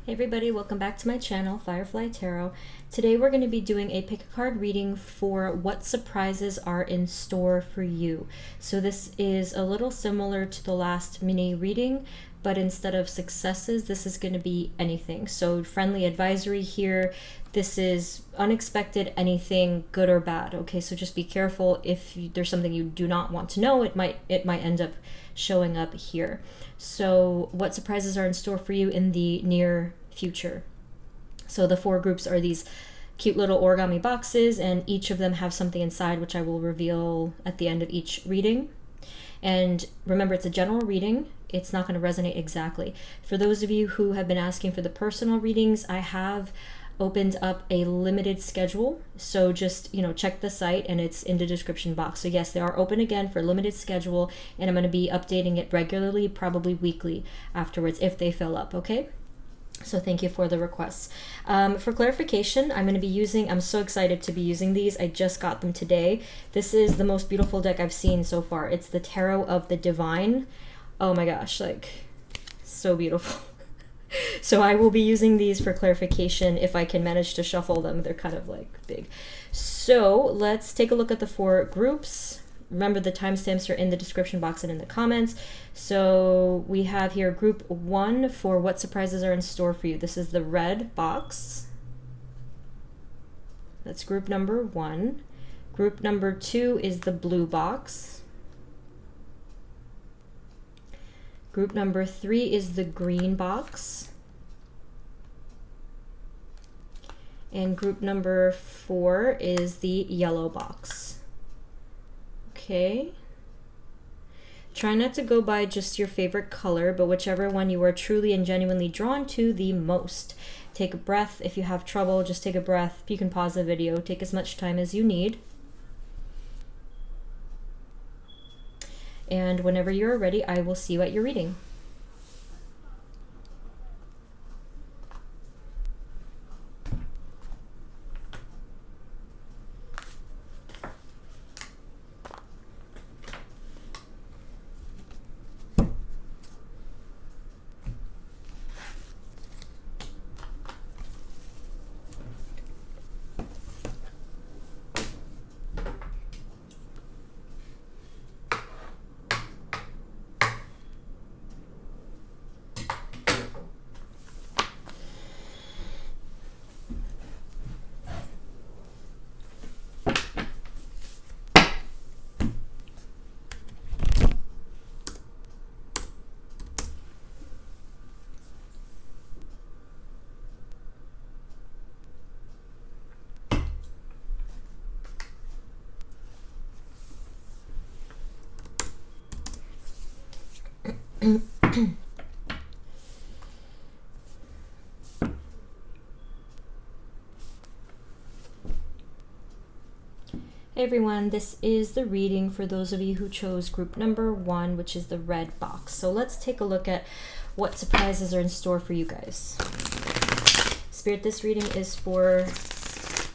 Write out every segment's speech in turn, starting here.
Hey everybody, welcome back to my channel, Firefly Tarot. Today we're going to be doing a pick a card reading for what surprises are in store for you. So this is a little similar to the last mini reading, but instead of successes, this is going to be anything. So friendly advisory here. This is unexpected anything, good or bad. Okay, so just be careful if there's something you do not want to know. It might end up showing up here. So what surprises are in store for you in the near future? So the four groups are these cute little origami boxes, and each of them have something inside, which I will reveal at the end of each reading. And remember, it's a general reading. It's not going to resonate exactly. For those of you who have been asking for the personal readings, I have opened up a limited schedule, so just check the site and it's in the description box. So yes, they are open again for limited schedule, and I'm going to be updating it regularly, probably weekly afterwards if they fill up. Okay, so thank you for the requests. For clarification, I'm so excited to be using these. I just got them today. This is the most beautiful deck I've seen so far. It's the Tarot of the Divine. Oh my gosh, like so beautiful. So I will be using these for clarification if I can manage to shuffle them. They're kind of like big. So let's take a look at the four groups. Remember, the timestamps are in the description box and in the comments. So we have here group 1 for what surprises are in store for you. This is the red box. That's group number 1. Group number 2 is the blue box. Group number 3 is the green box. And group number 4 is the yellow box. Okay. Try not to go by just your favorite color, but whichever one you are truly and genuinely drawn to the most. Take a breath. If you have trouble, just take a breath. You can pause the video. Take as much time as you need. And whenever you're ready, I will see you at your reading. Hey everyone, this is the reading for those of you who chose group number 1, which is the red box. So let's take a look at what surprises are in store for you guys. Spirit, this reading is for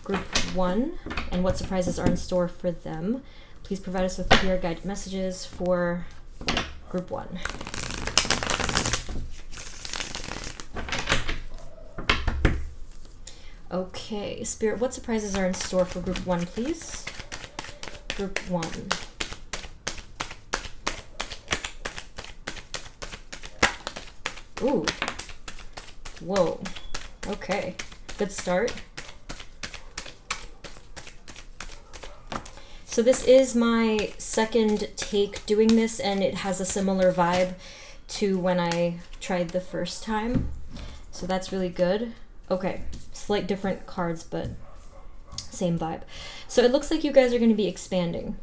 group 1 and what surprises are in store for them. Please provide us with clear guided messages for group 1. Okay, Spirit, what surprises are in store for group 1, please? Group 1. Ooh. Whoa. Okay. Good start. So this is my second take doing this, and it has a similar vibe to when I tried the first time. So that's really good. Okay. Slight different cards, but same vibe. So it looks like you guys are going to be expanding.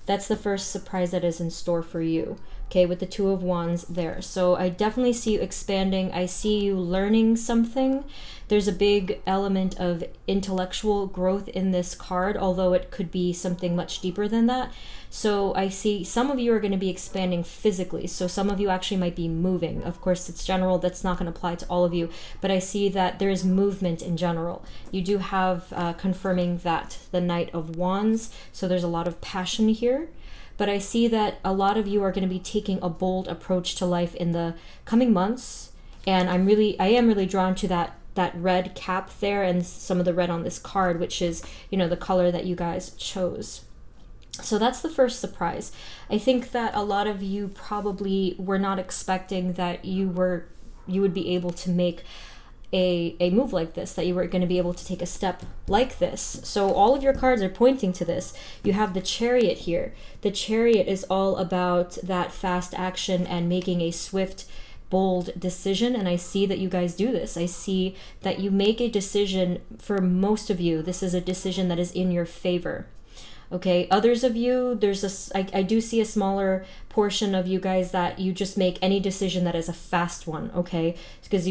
That's the first surprise that is in store for you. Okay, with the Two of Wands there. So I definitely see you expanding. I see you learning something. There's a big element of intellectual growth in this card, although it could be something much deeper than that. So I see some of you are going to be expanding physically. So some of you actually might be moving. Of course, it's general. That's not going to apply to all of you. But I see that there is movement in general. You do have confirming that the Knight of Wands. So there's a lot of passion here. But I see that a lot of you are going to be taking a bold approach to life in the coming months And I am really drawn to that red cap there and some of the red on this card, which is, you know, the color that you guys chose. So that's the first surprise. I think that a lot of you probably were not expecting that you would be able to make a move like this, that you were going to be able to take a step like this. So all of your cards are pointing to this. You have the Chariot here. The Chariot is all about that fast action and making a swift, bold decision, and I see that you guys do this. I see that you make a decision. For most of you, this is a decision that is in your favor. Okay, others of you, I do see a smaller portion of you guys that you just make any decision that is a fast one, okay? Because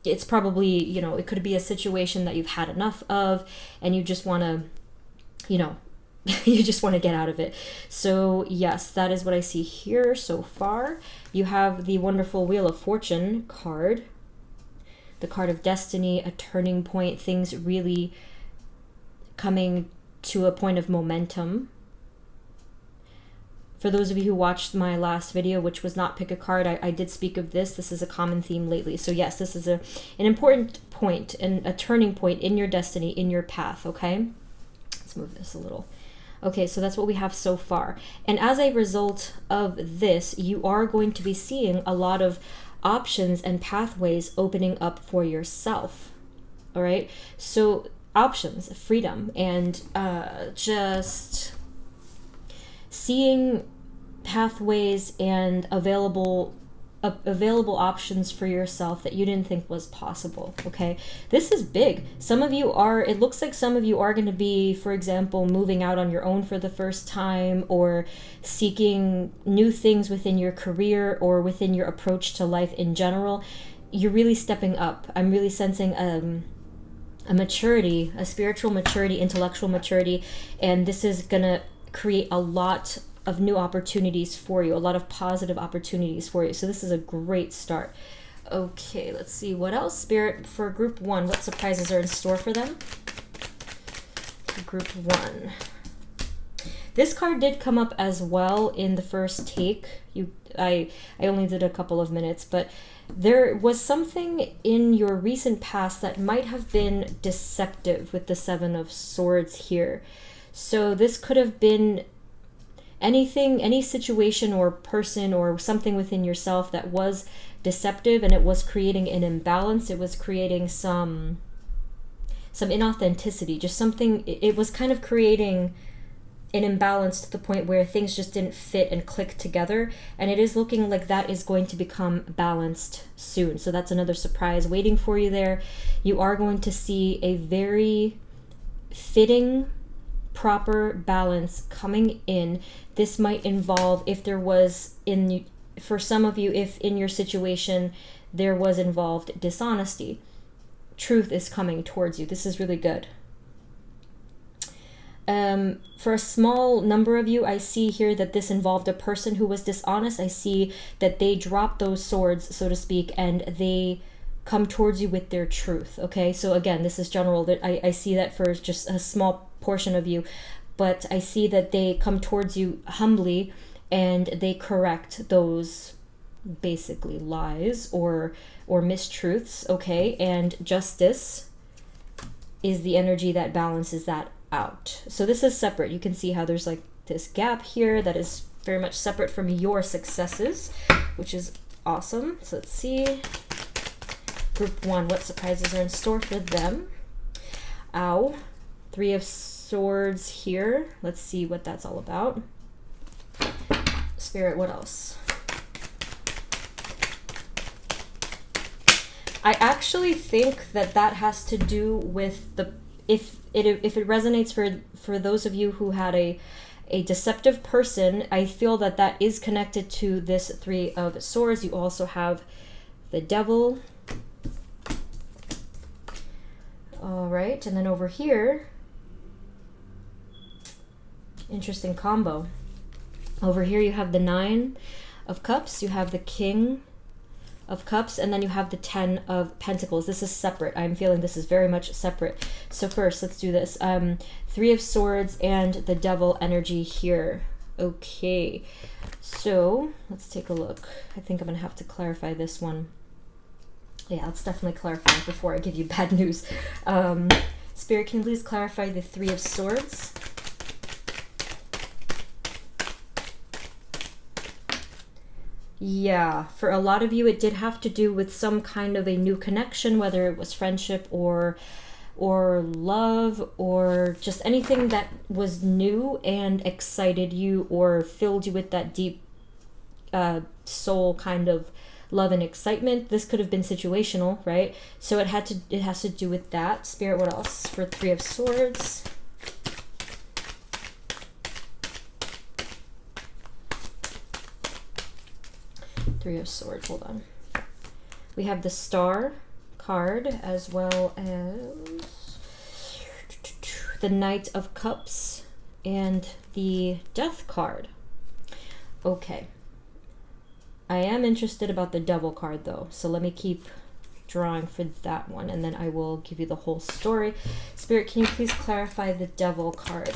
it's probably, you know, it could be a situation that you've had enough of and you just want to, you know, you just want to get out of it. So yes, that is what I see here so far. You have the wonderful Wheel of Fortune card, the card of destiny, a turning point, things really coming to a point of momentum. For those of you who watched my last video, which was not pick a card, I did speak of this. This is a common theme lately. So yes, this is an important point and a turning point in your destiny, in your path, okay? Let's move this a little. Okay, so that's what we have so far. And as a result of this, you are going to be seeing a lot of options and pathways opening up for yourself, all right? So options, freedom, and just seeing pathways and available options for yourself that you didn't think was possible, okay? This is big. It looks like some of you are going to be, for example, moving out on your own for the first time, or seeking new things within your career or within your approach to life in general. You're really stepping up. I'm really sensing a maturity, a spiritual maturity, intellectual maturity, and this is going to create a lot of new opportunities for you, a lot of positive opportunities for you. So this is a great start. Okay, let's see what else. Spirit, for group 1, what surprises are in store for them? Group 1. This card did come up as well in the first take. I only did a couple of minutes, but there was something in your recent past that might have been deceptive with the 7 of Swords here. So this could have been anything, any situation or person or something within yourself that was deceptive, and it was creating an imbalance. It was creating some inauthenticity, just something. It was kind of creating an imbalance to the point where things just didn't fit and click together, and it is looking like that is going to become balanced soon. So that's another surprise waiting for you there. You are going to see a very fitting, proper balance coming in. This might involve, if there was, for some of you, if in your situation there was involved dishonesty, truth is coming towards you. This is really good. For a small number of you, I see here that this involved a person who was dishonest. I see that they dropped those swords, so to speak, and they come towards you with their truth. Okay, so again, this is general. I see that for just a small portion of you, but I see that they come towards you humbly and they correct those basically lies or mistruths. Okay, and justice is the energy that balances that out. So this is separate. You can see how there's like this gap here that is very much separate from your successes, which is awesome. So let's see. Group 1, what surprises are in store for them? Ow. 3 of Swords here. Let's see what that's all about. Spirit, what else? I actually think that has to do with if it resonates for those of you who had a deceptive person. I feel that is connected to this 3 of Swords. You also have the Devil. All right, and then over here, interesting combo. Over here you have the 9 of Cups, you have the King of Cups, and then you have the 10 of Pentacles. This is separate. I'm feeling this is very much separate. So first, let's do this. 3 of Swords and the Devil energy here. Okay, so let's take a look. I think I'm gonna have to clarify this one. Yeah, let's definitely clarify before I give you bad news. Spirit, can you please clarify the Three of Swords? Yeah, for a lot of you, it did have to do with some kind of a new connection, whether it was friendship or love, or just anything that was new and excited you or filled you with that deep soul kind of love and excitement. This could have been situational, right? So it has to do with that. Spirit, what else for Three of Swords? Three of Swords, hold on. We have the Star card, as well as the Knight of Cups and the Death card. Okay. I am interested about the Devil card though, so let me keep drawing for that one, and then I will give you the whole story. Spirit, can you please clarify the Devil card?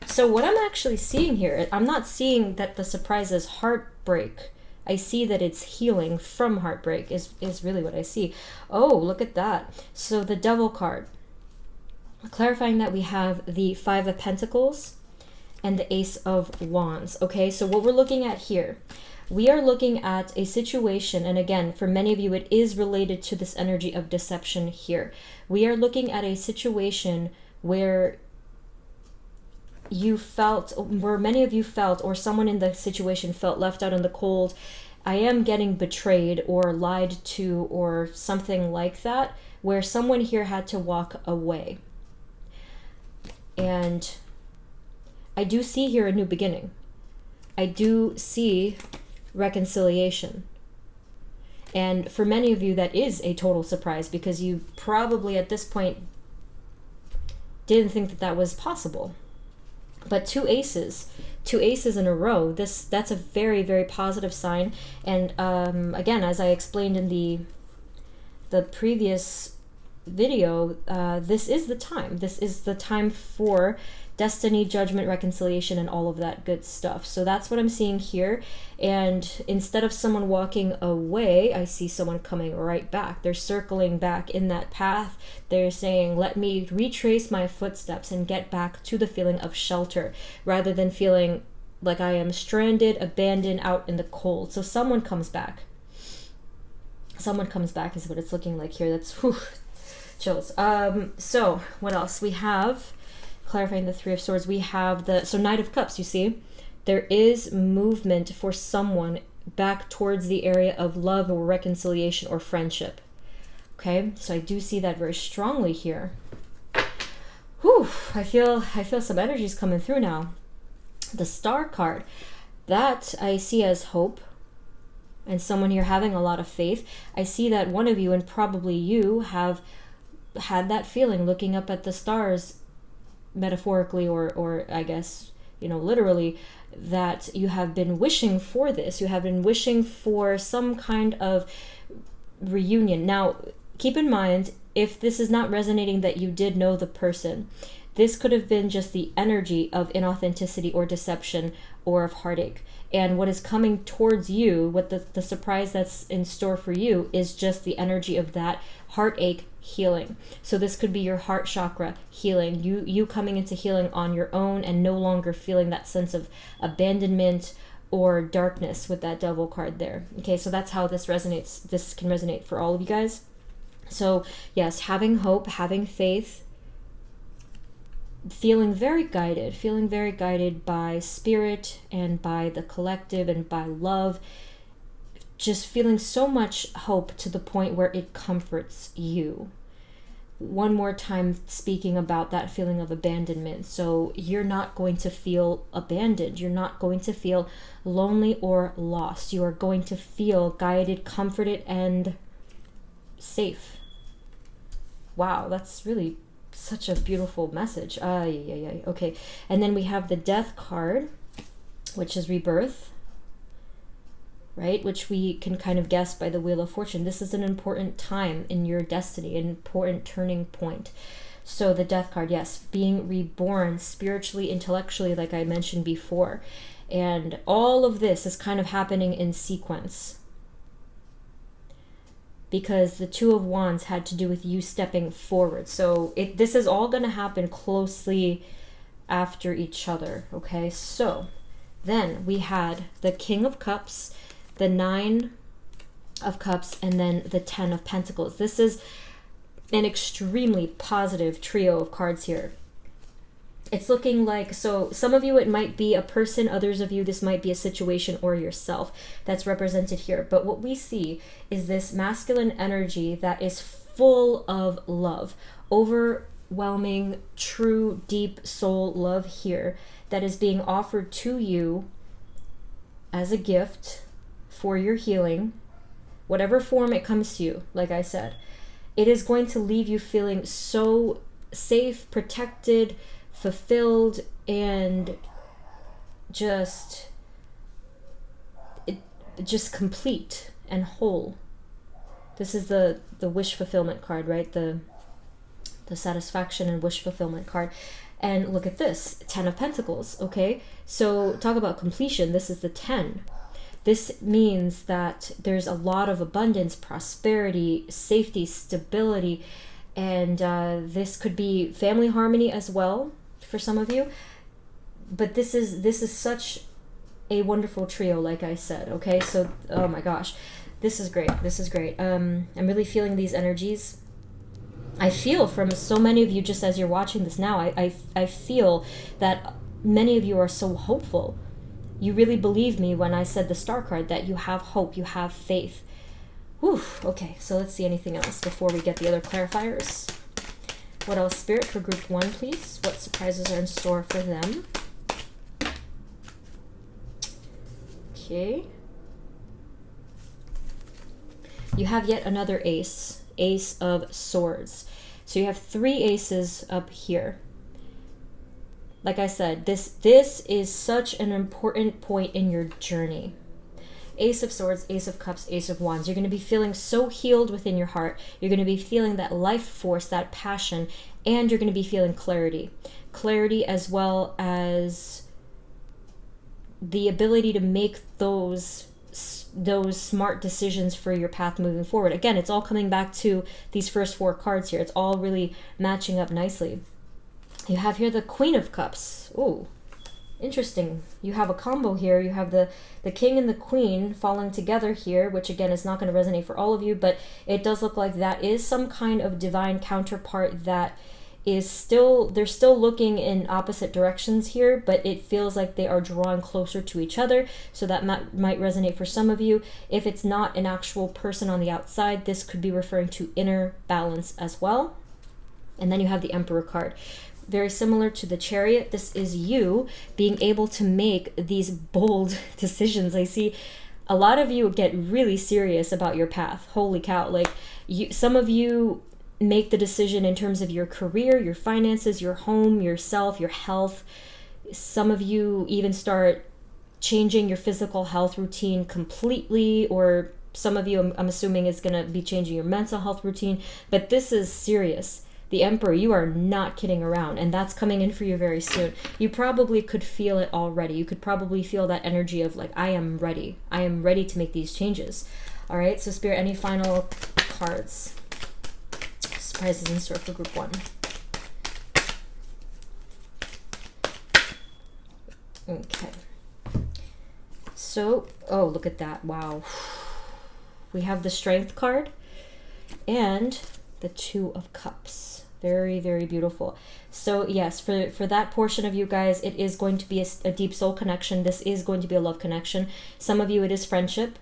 So what I'm actually seeing here, I'm not seeing that the surprise is heartbreak. I see that it's healing from heartbreak is really what I see. Oh, look at that. So the Devil card, clarifying that we have the Five of Pentacles and the Ace of Wands. Okay, so what we're looking at here, we are looking at a situation, and again, for many of you, it is related to this energy of deception here. We are looking at a situation where many of you felt, or someone in the situation felt left out in the cold. I am getting betrayed or lied to or something like that, where someone here had to walk away. And I do see here a new beginning. I do see reconciliation. And for many of you, that is a total surprise, because you probably at this point didn't think that that was possible. But two aces in a row, that's a very, very positive sign. And again, as I explained in the previous video, this is the time. This is the time for destiny, judgment, reconciliation, and all of that good stuff. So that's what I'm seeing here. And instead of someone walking away, I see someone coming right back. They're circling back in that path. They're saying, let me retrace my footsteps and get back to the feeling of shelter, rather than feeling like I am stranded, abandoned, out in the cold. So someone comes back. Someone comes back is what it's looking like here. That's chills. So what else? We have, clarifying the Three of Swords, we have the Knight of Cups. You see, there is movement for someone back towards the area of love or reconciliation or friendship. Okay, so I do see that very strongly here. Whew, I feel some energies coming through now. The Star card, that I see as hope, and someone here having a lot of faith. I see that one of you, and probably you, have had that feeling looking up at the stars, metaphorically or I guess, literally, that you have been wishing for this. You have been wishing for some kind of reunion. Now, keep in mind, if this is not resonating that you did know the person, this could have been just the energy of inauthenticity or deception or of heartache. And what is coming towards you, what the surprise that's in store for you, is just the energy of that heartache healing. So this could be your heart chakra healing, you coming into healing on your own and no longer feeling that sense of abandonment or darkness with that Devil card there. Okay, so that's how this resonates. This can resonate for all of you guys. So yes, having hope, having faith, feeling very guided by spirit and by the collective and by love, just feeling so much hope to the point where it comforts you. One more time, speaking about that feeling of abandonment. So you're not going to feel abandoned. You're not going to feel lonely or lost. You are going to feel guided, comforted, and safe. Wow, that's really such a beautiful message. Okay. And then we have the Death card, which is rebirth, right? Which we can kind of guess by the Wheel of Fortune. This is an important time in your destiny, an important turning point. So the Death card, yes, being reborn spiritually, intellectually, like I mentioned before. And all of this is kind of happening in sequence, because the Two of Wands had to do with you stepping forward. So this is all going to happen closely after each other, okay? So then we had the King of Cups, the Nine of Cups, and then the Ten of Pentacles. This is an extremely positive trio of cards here. It's looking like, so some of you it might be a person, others of you this might be a situation or yourself that's represented here. But what we see is this masculine energy that is full of love, overwhelming, true, deep soul love here that is being offered to you as a gift for your healing, whatever form it comes to you. Like I said, it is going to leave you feeling so safe, protected, fulfilled, and just complete and whole. This is the wish fulfillment card, right? The satisfaction and wish fulfillment card. And look at this, 10 of Pentacles, okay? So talk about completion. This is the 10. This means that there's a lot of abundance, prosperity, safety, stability, and this could be family harmony as well for some of you. But this is such a wonderful trio, like I said, okay? So, oh my gosh, this is great. This is great. I'm really feeling these energies. I feel from so many of you, just as you're watching this now, I feel that many of you are so hopeful. You really believe me when I said the Star card, that you have hope, you have faith. Whew, okay, so let's see anything else before we get the other clarifiers. What else, Spirit, for group 1, please? What surprises are in store for them? Okay. You have yet another ace. Ace of Swords. So you have 3 aces up here. Like I said, this is such an important point in your journey. Ace of Swords, Ace of Cups, Ace of Wands. You're going to be feeling so healed within your heart. You're going to be feeling that life force, that passion, and you're going to be feeling clarity. Clarity as well as the ability to make those smart decisions for your path moving forward. Again, it's all coming back to these first 4 cards here. It's all really matching up nicely. You have here the Queen of Cups. Ooh, interesting. You have a combo here. You have the King and the Queen falling together here, which again is not going to resonate for all of you, but it does look like that is some kind of divine counterpart that is still, they're still looking in opposite directions here, but it feels like they are drawing closer to each other. So that might resonate for some of you. If it's not an actual person on the outside, this could be referring to inner balance as well. And then you have the Emperor card. Very similar to the Chariot, this is you being able to make these bold decisions. I see a lot of you get really serious about your path. Holy cow. Like, some of you make the decision in terms of your career, your finances, your home, yourself, your health. Some of you even start changing your physical health routine completely, or some of you, I'm assuming, is going to be changing your mental health routine. But this is serious. The Emperor, you are not kidding around, and that's coming in for you very soon. You probably could feel it already. You could probably feel that energy of like, I am ready. I am ready to make these changes. All right, so Spirit, any final cards? Surprises in store for group 1. Okay. So, oh, look at that. Wow. We have the Strength card and the Two of Cups. Very, very beautiful. So yes, for that portion of you guys, it is going to be a deep soul connection. This is going to be a love connection. Some of you, it is friendship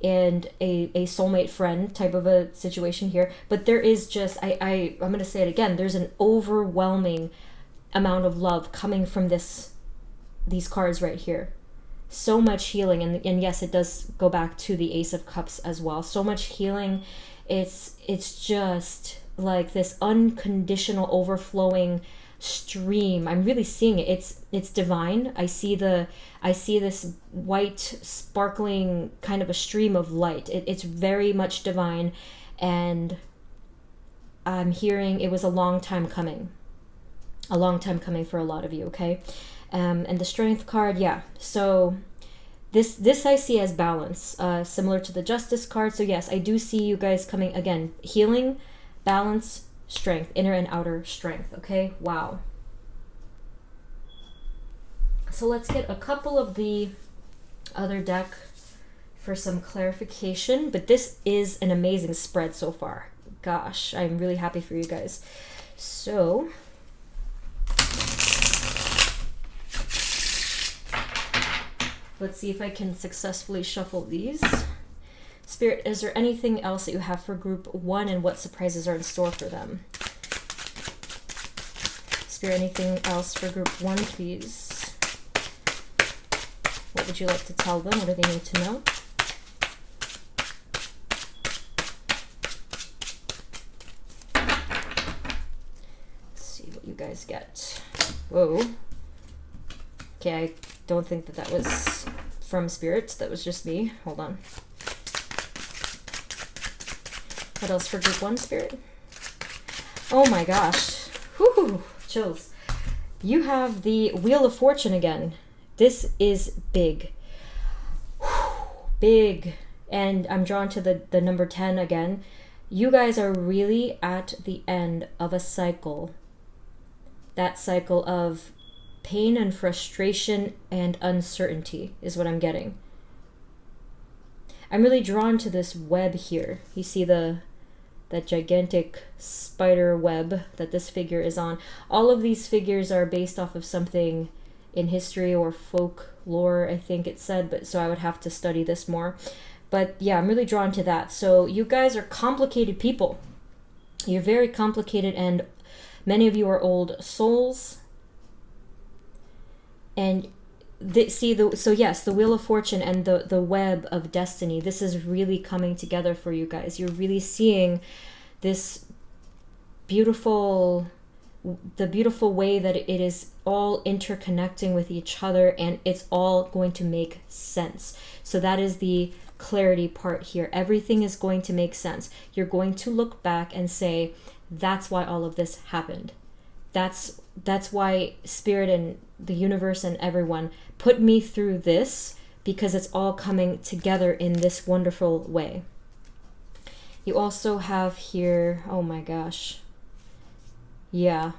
and a soulmate friend type of a situation here. But there is just, I'm going to say it again, there's an overwhelming amount of love coming from these cards right here. So much healing, and yes, it does go back to the Ace of Cups as well. So much healing. It's just like this unconditional overflowing stream. I'm really seeing it. It's divine. I see this white sparkling kind of a stream of light. It's very much divine, and I'm hearing it was a long time coming for a lot of you. Okay. And the Strength card, yeah. So this I see as balance, similar to the Justice card. So yes, I do see you guys coming, again, healing, balance, strength, inner and outer strength, okay? Wow. So let's get a couple of the other deck for some clarification, but this is an amazing spread so far. Gosh, I'm really happy for you guys. So let's see if I can successfully shuffle these. Spirit, is there anything else that you have for group 1 and what surprises are in store for them? Spirit, anything else for group 1, please? What would you like to tell them? What do they need to know? Let's see what you guys get. Whoa. Okay, I don't think that that was from Spirit. That was just me. Hold on. What else for group 1, Spirit? Oh my gosh. Whew, chills. You have the Wheel of Fortune again. This is big. Big. And I'm drawn to the number 10 again. You guys are really at the end of a cycle. That cycle of pain and frustration and uncertainty is what I'm getting. I'm really drawn to this web here. You see that gigantic spider web that this figure is on. All of these figures are based off of something in history or folklore, I think it said, but so I would have to study this more. But yeah, I'm really drawn to that. So you guys are complicated people. You're very complicated, and many of you are old souls. And so yes, the Wheel of Fortune and the web of destiny, this is really coming together for you guys. You're really seeing this beautiful way that it is all interconnecting with each other, and it's all going to make sense. So that is the clarity part here. Everything is going to make sense. You're going to look back and say, that's why all of this happened. That's why Spirit and the universe and everyone put me through this, because it's all coming together in this wonderful way. You also have here, oh my gosh. Yeah.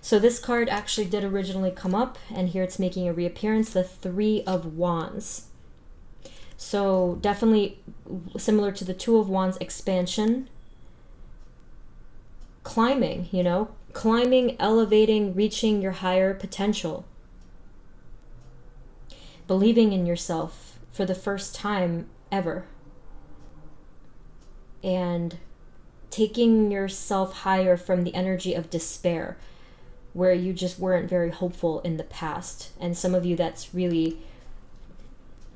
So this card actually did originally come up, and here it's making a reappearance, the 3 of Wands. So definitely similar to the 2 of Wands, expansion, climbing, climbing, elevating, reaching your higher potential, believing in yourself for the first time ever, and taking yourself higher from the energy of despair, where you just weren't very hopeful in the past. And some of you, that's really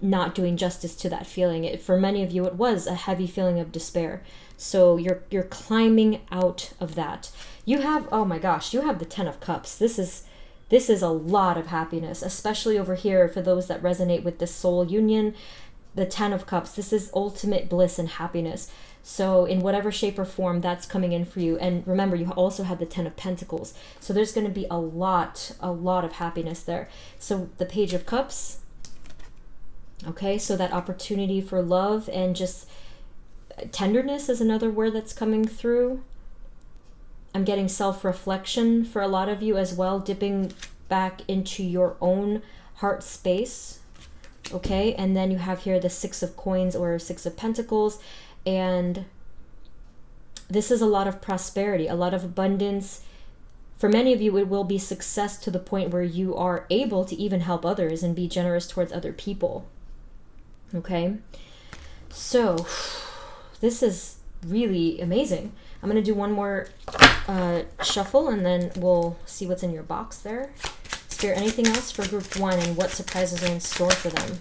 not doing justice to that feeling. For many of you, it was a heavy feeling of despair. So you're climbing out of that. You have, oh my gosh, you have the 10 of Cups. This is a lot of happiness, especially over here for those that resonate with this soul union. The 10 of Cups, this is ultimate bliss and happiness. So in whatever shape or form, that's coming in for you. And remember, you also have the 10 of Pentacles. So there's going to be a lot of happiness there. So the Page of Cups. Okay, so that opportunity for love and just tenderness is another word that's coming through. I'm getting self-reflection for a lot of you as well, dipping back into your own heart space. Okay, and then you have here the 6 of Coins or 6 of Pentacles. And this is a lot of prosperity, a lot of abundance. For many of you, it will be success to the point where you are able to even help others and be generous towards other people. Okay, so this is really amazing. I'm going to do one more shuffle, and then we'll see what's in your box there. Spirit, anything else for group 1 and what surprises are in store for them?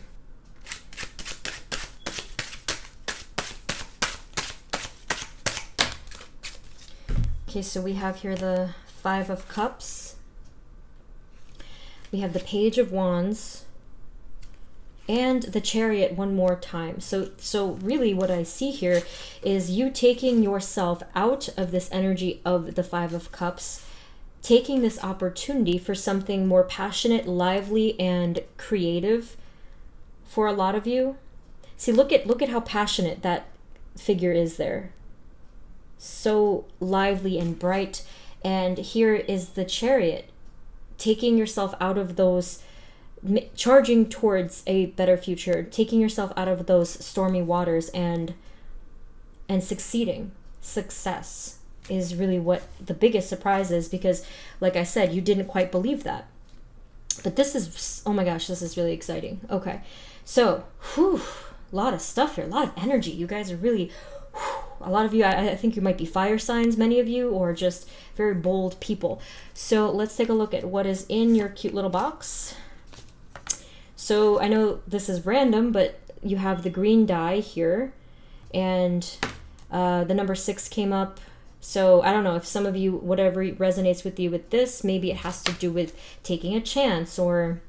Okay, so we have here the 5 of Cups. We have the Page of Wands. And the Chariot one more time. So really what I see here is you taking yourself out of this energy of the 5 of Cups taking this opportunity for something more passionate, lively, and creative for a lot of you. See, look at how passionate that figure is there. So lively and bright. And here is the Chariot, taking yourself out of those, charging towards a better future, taking yourself out of those stormy waters and succeeding. Success is really what the biggest surprise is, because like I said, you didn't quite believe that. But this is, oh my gosh, this is really exciting. Okay, so a lot of stuff here, a lot of energy. You guys are really, a lot of you, I think you might be fire signs, many of you, or just very bold people. So let's take a look at what is in your cute little box. So I know this is random, but you have the green die here, and the number 6 came up. So I don't know if some of you, whatever resonates with you with this, maybe it has to do with taking a chance, or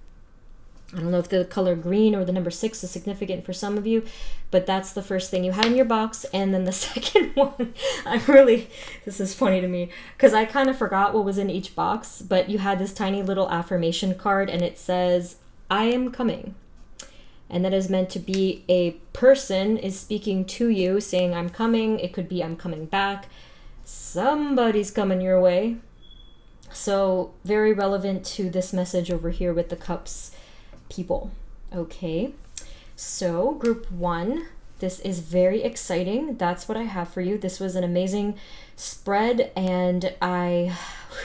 I don't know if the color green or the number 6 is significant for some of you, but that's the first thing you had in your box. And then the second one, this is funny to me because I kind of forgot what was in each box, but you had this tiny little affirmation card and it says, I am coming. And that is meant to be a person is speaking to you saying, I'm coming. It could be, I'm coming back. Somebody's coming your way. So very relevant to this message over here with the cups people. Okay, so group 1, this is very exciting. That's what I have for you. This was an amazing spread, and I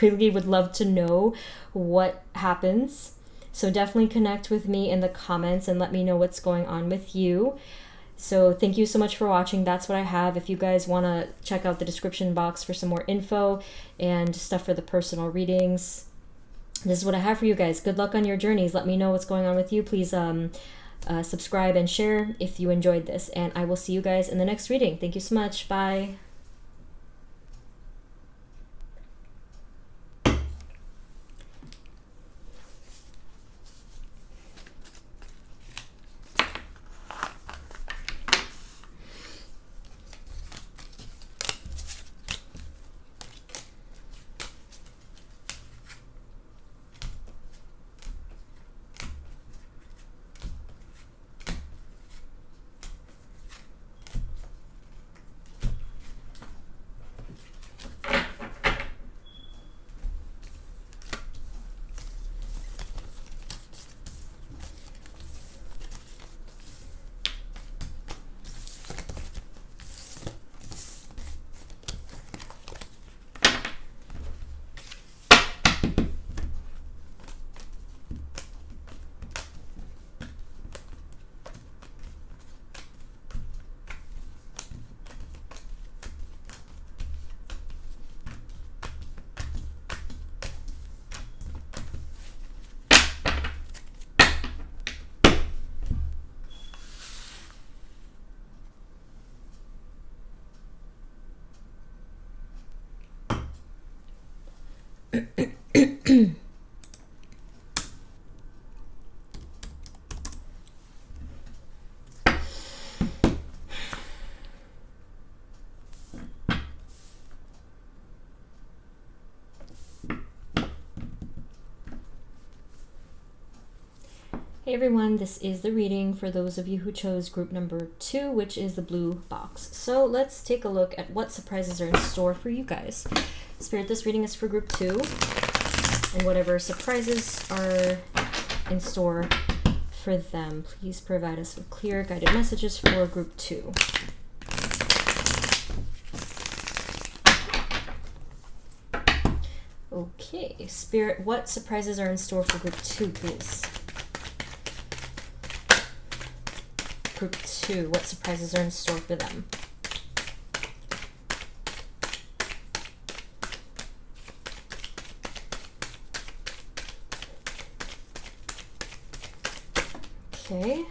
really would love to know what happens. So definitely connect with me in the comments and let me know what's going on with you. So thank you so much for watching. That's what I have. If you guys want to check out the description box for some more info and stuff for the personal readings, this is what I have for you guys. Good luck on your journeys. Let me know what's going on with you. Please subscribe and share if you enjoyed this. And I will see you guys in the next reading. Thank you so much. Bye. Hey everyone, this is the reading for those of you who chose group number 2, which is the blue box. So let's take a look at what surprises are in store for you guys. Spirit, this reading is for group 2, and whatever surprises are in store for them, please provide us with clear guided messages for group 2. Okay, Spirit, what surprises are in store for group 2, please? Group 2, what surprises are in store for them? Okay,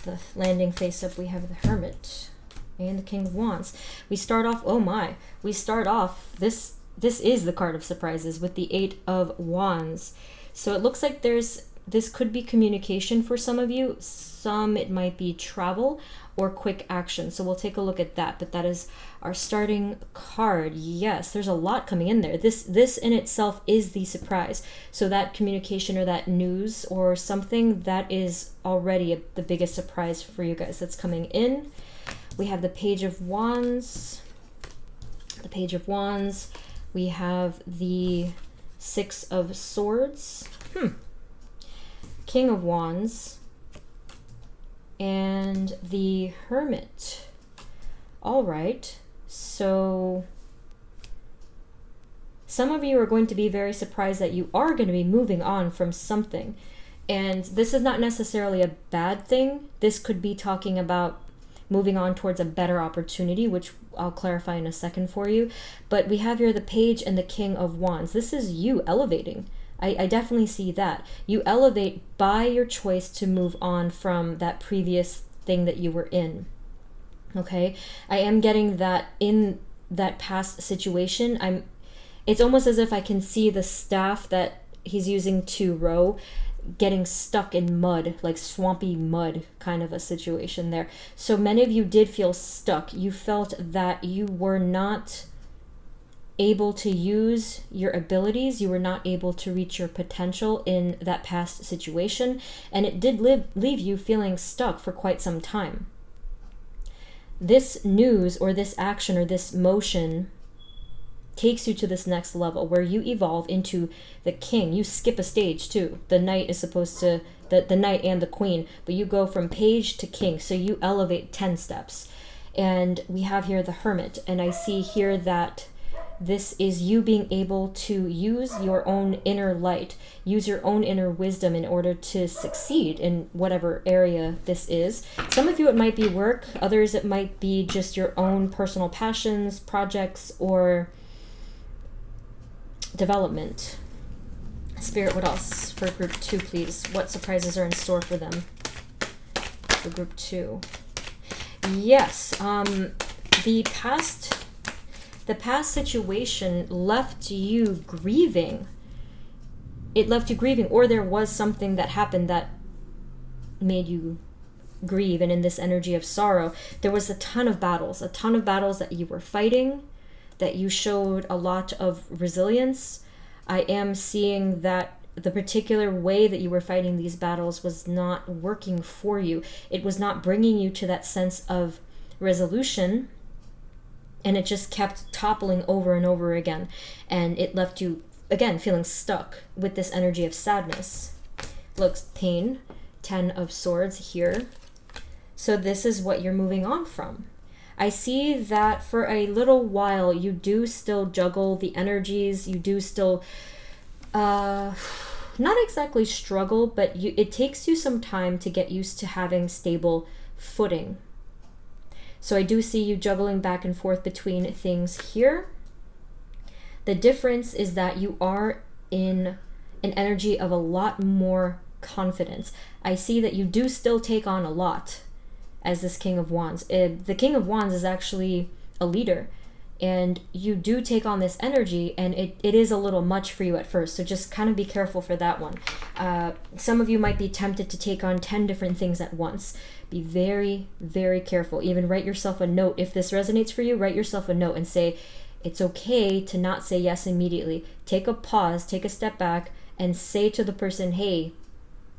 the landing face up, we have the Hermit and the King of Wands. We start off, oh my, we start off, this is the card of surprises with the 8 of Wands. So it looks like this could be communication for some of you. Some it might be travel, or quick action. So we'll take a look at that, but that is our starting card. Yes, there's a lot coming in there. This in itself is the surprise. So that communication or that news or something, that is already the biggest surprise for you guys that's coming in. We have the Page of Wands. The Page of Wands. We have the Six of Swords. King of Wands. And the Hermit. All right. So some of you are going to be very surprised that you are going to be moving on from something. And this is not necessarily a bad thing. This could be talking about moving on towards a better opportunity, which I'll clarify in a second for you. But we have here the Page and the King of Wands. This is you elevating. I definitely see that. You elevate by your choice to move on from that previous thing that you were in. Okay? I am getting that in that past situation. It's almost as if I can see the staff that he's using to row getting stuck in mud, like swampy mud kind of a situation there. So many of you did feel stuck. You felt that you were not able to use your abilities. You were not able to reach your potential in that past situation. And it did leave you feeling stuck for quite some time. This news or this action or this motion takes you to this next level where you evolve into the king. You skip a stage too. The knight is supposed to, the knight and the queen, but you go from page to king. So you elevate 10 steps. And we have here the hermit. And I see here that this is you being able to use your own inner light, use your own inner wisdom in order to succeed in whatever area this is. Some of you it might be work, others it might be just your own personal passions, projects, or development. Spirit, what else for group 2, please? What surprises are in store for them? For group 2. Yes, the past situation left you grieving. It left you grieving, or there was something that happened that made you grieve. And in this energy of sorrow, there was a ton of battles that you were fighting, that you showed a lot of resilience. I am seeing that the particular way that you were fighting these battles was not working for you. It was not bringing you to that sense of resolution. And it just kept toppling over and over again. And it left you, again, feeling stuck with this energy of sadness. Looks pain, 10 of Swords here. So this is what you're moving on from. I see that for a little while, you do still juggle the energies. You do still, not exactly struggle, but it takes you some time to get used to having stable footing. So I do see you juggling back and forth between things here. The difference is that you are in an energy of a lot more confidence. I see that you do still take on a lot as this King of Wands. The King of Wands is actually a leader, and you do take on this energy, and it is a little much for you at first. So just kind of be careful for that one. Some of you might be tempted to take on 10 different things at once. Be very, very careful. Even write yourself a note. If this resonates for you, write yourself a note and say, it's okay to not say yes immediately. Take a pause, take a step back, and say to the person, hey,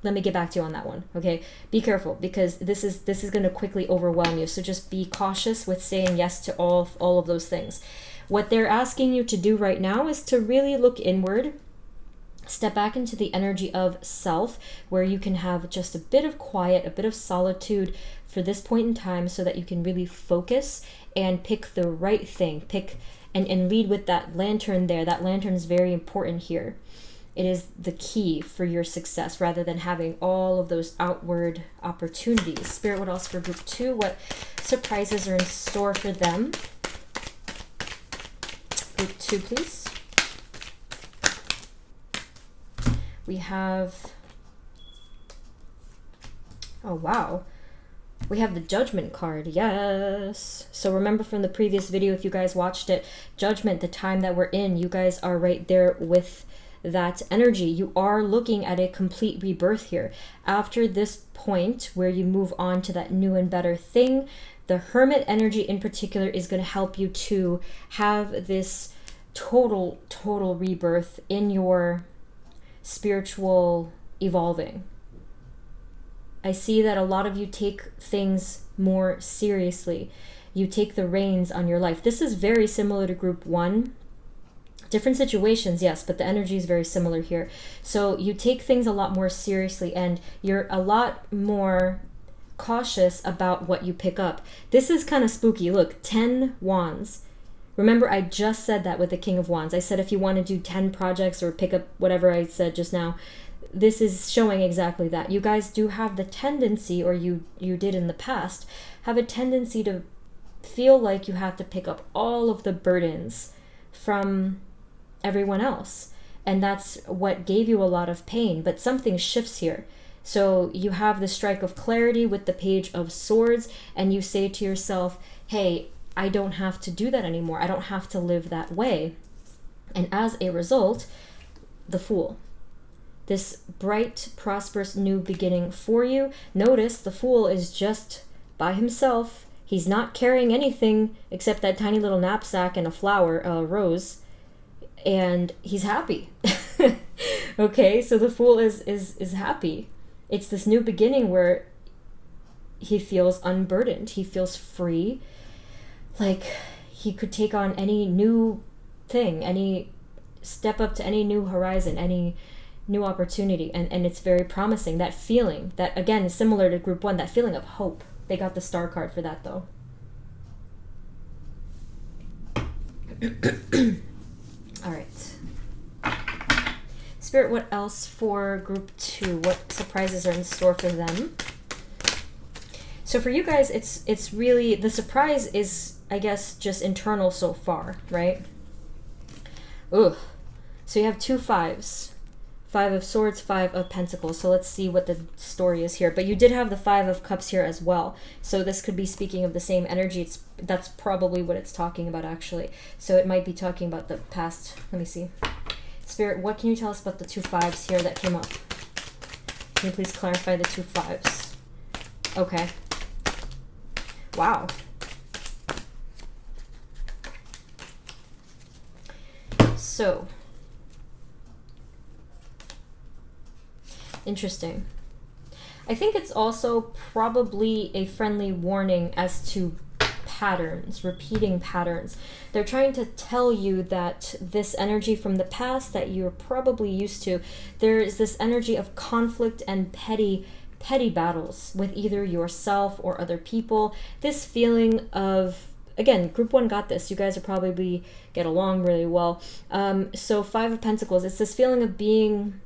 let me get back to you on that one. Okay, be careful, because this is going to quickly overwhelm you. So just be cautious with saying yes to all of those things. What they're asking you to do right now is to really look inward. Step back into the energy of self, where you can have just a bit of quiet, a bit of solitude for this point in time, so that you can really focus and pick the right thing. Pick and lead with that lantern there. That lantern is very important here. It is the key for your success, rather than having all of those outward opportunities. Spirit, what else for group 2? What surprises are in store for them? Group 2, please. We have, oh wow, we have the Judgment card. Yes. So remember from the previous video, if you guys watched it, Judgment, the time that we're in, you guys are right there with that energy. You are looking at a complete rebirth here. After this point where you move on to that new and better thing, the Hermit energy in particular is going to help you to have this total rebirth in your spiritual evolving. I see that a lot of you take things more seriously. You take the reins on your life. This is very similar to group 1. Different situations, yes, but the energy is very similar here. So you take things a lot more seriously, and you're a lot more cautious about what you pick up. This is kind of spooky. Look, 10 wands. Remember, I just said that with the King of Wands. I said if you want to do 10 projects or pick up whatever I said just now, this is showing exactly that. You guys do have the tendency, or you did in the past, have a tendency to feel like you have to pick up all of the burdens from everyone else. And that's what gave you a lot of pain. But something shifts here. So you have the strike of clarity with the Page of Swords, and you say to yourself, hey, I don't have to do that anymore. I don't have to live that way. And as a result, the Fool. This bright, prosperous new beginning for you. Notice the Fool is just by himself. He's not carrying anything except that tiny little knapsack and a flower, a rose. And he's happy. Okay, so the Fool is happy. It's this new beginning where he feels unburdened. He feels free. Like he could take on any new thing, any step up to any new horizon, any new opportunity. And it's very promising. That feeling, that again is similar to group 1, that feeling of hope. They got the Star card for that though. All right. Spirit, what else for group 2? What surprises are in store for them? So for you guys, it's really, the surprise is, I guess, just internal so far, right? Ugh. So you have 2 5s. 5 of Swords, 5 of Pentacles. So let's see what the story is here. But you did have the 5 of Cups here as well. So this could be speaking of the same energy. That's probably what it's talking about, actually. So it might be talking about the past. Let me see. Spirit, what can you tell us about the 2 5s here that came up? Can you please clarify the 2 5s? Okay. Wow. So, interesting. I think it's also probably a friendly warning as to patterns, repeating patterns. They're trying to tell you that this energy from the past that you're probably used to, there is this energy of conflict and petty battles with either yourself or other people. This feeling of, again, group 1 got this. You guys are probably get along really well. So 5 of Pentacles, it's this feeling of being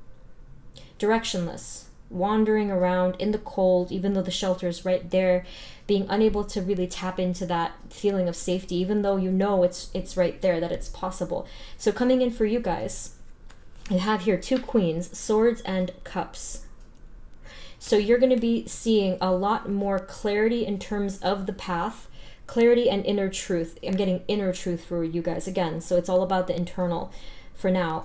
directionless, wandering around in the cold, even though the shelter is right there, being unable to really tap into that feeling of safety, even though you know it's right there, that it's possible. So coming in for you guys, you have here 2 Queens, Swords and Cups. So you're going to be seeing a lot more clarity in terms of the path, clarity and inner truth. I'm getting inner truth for you guys again. So it's all about the internal for now.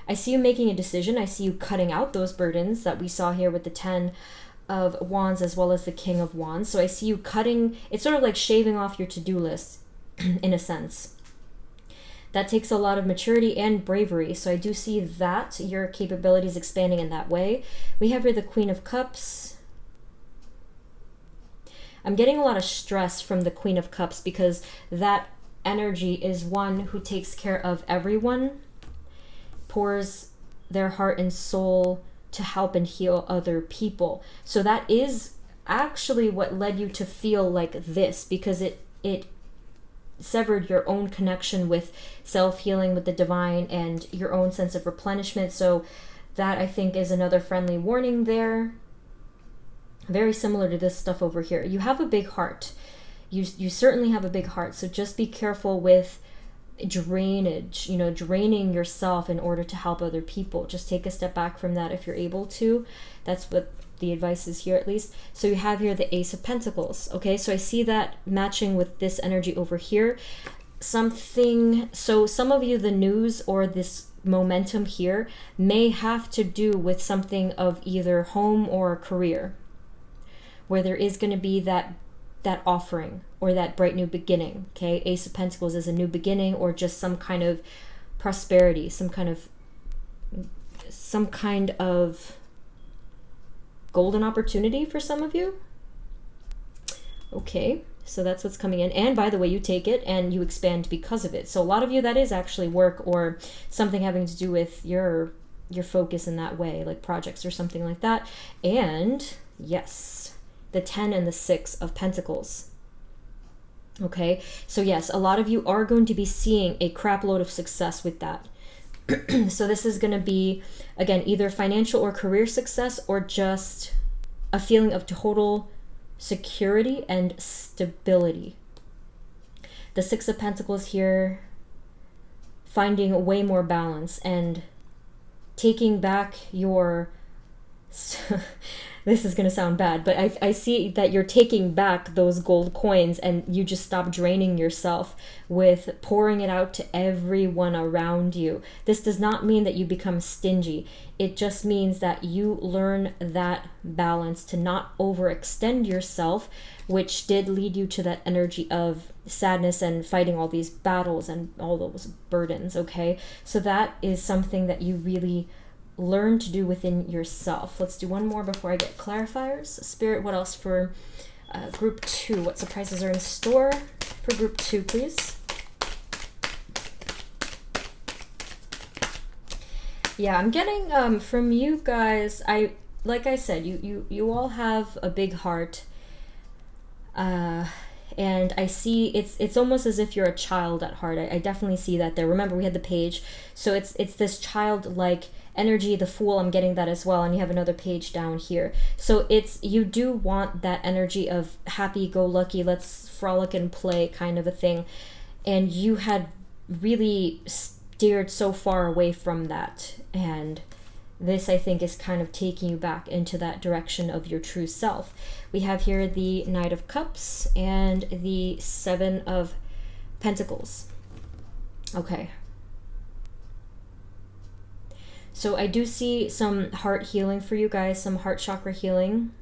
I see you making a decision. I see you cutting out those burdens that we saw here with the 10 of Wands as well as the King of Wands. So I see you cutting, it's sort of like shaving off your to-do list in a sense. That takes a lot of maturity and bravery. So I do see that your capabilities expanding in that way. We have here the Queen of Cups. I'm getting a lot of stress from the Queen of Cups because that energy is one who takes care of everyone, pours their heart and soul to help and heal other people. So that is actually what led you to feel like this, because it severed your own connection with self-healing, with the divine, and your own sense of replenishment. So that, I think, is another friendly warning there. Very similar to this stuff over here. You have a big heart. You certainly have a big heart. So just be careful with drainage, draining yourself in order to help other people. Just take a step back from that if you're able to. That's what the advice is here, at least. So you have here the Ace of Pentacles. Okay, so I see that matching with this energy over here. something, so some of you, the news or this momentum here may have to do with something of either home or career, where there is going to be that offering or that bright new beginning. Okay, Ace of Pentacles is a new beginning, or just some kind of prosperity, some kind of golden opportunity for some of you. Okay, so that's what's coming in. And by the way, you take it and you expand because of it. So a lot of you, that is actually work or something having to do with your focus in that way, like projects or something like that. And yes, the 10 and the 6 of Pentacles. Okay, so yes, a lot of you are going to be seeing a crap load of success with that. So this is going to be, again, either financial or career success, or just a feeling of total security and stability. The 6 of Pentacles here, finding way more balance and taking back your this is going to sound bad, but I see that you're taking back those gold coins, and you just stop draining yourself with pouring it out to everyone around you. This does not mean that you become stingy. It just means that you learn that balance to not overextend yourself, which did lead you to that energy of sadness and fighting all these battles and all those burdens, okay? So that is something that you really learn to do within yourself. Let's do one more before I get clarifiers. Spirit, what else for group 2? What surprises are in store for group 2, please? Yeah, I'm getting from you guys, like I said, you all have a big heart. And I see it's almost as if you're a child at heart. I definitely see that there. Remember, we had the page, so it's this childlike energy. The Fool, I'm getting that as well, and you have another page down here. So you do want that energy of happy-go-lucky, let's frolic and play kind of a thing, and you had really steered so far away from that, and this, I think, is kind of taking you back into that direction of your true self. We have here the Knight of Cups and the 7 of Pentacles. Okay. So I do see some heart healing for you guys, some heart chakra healing.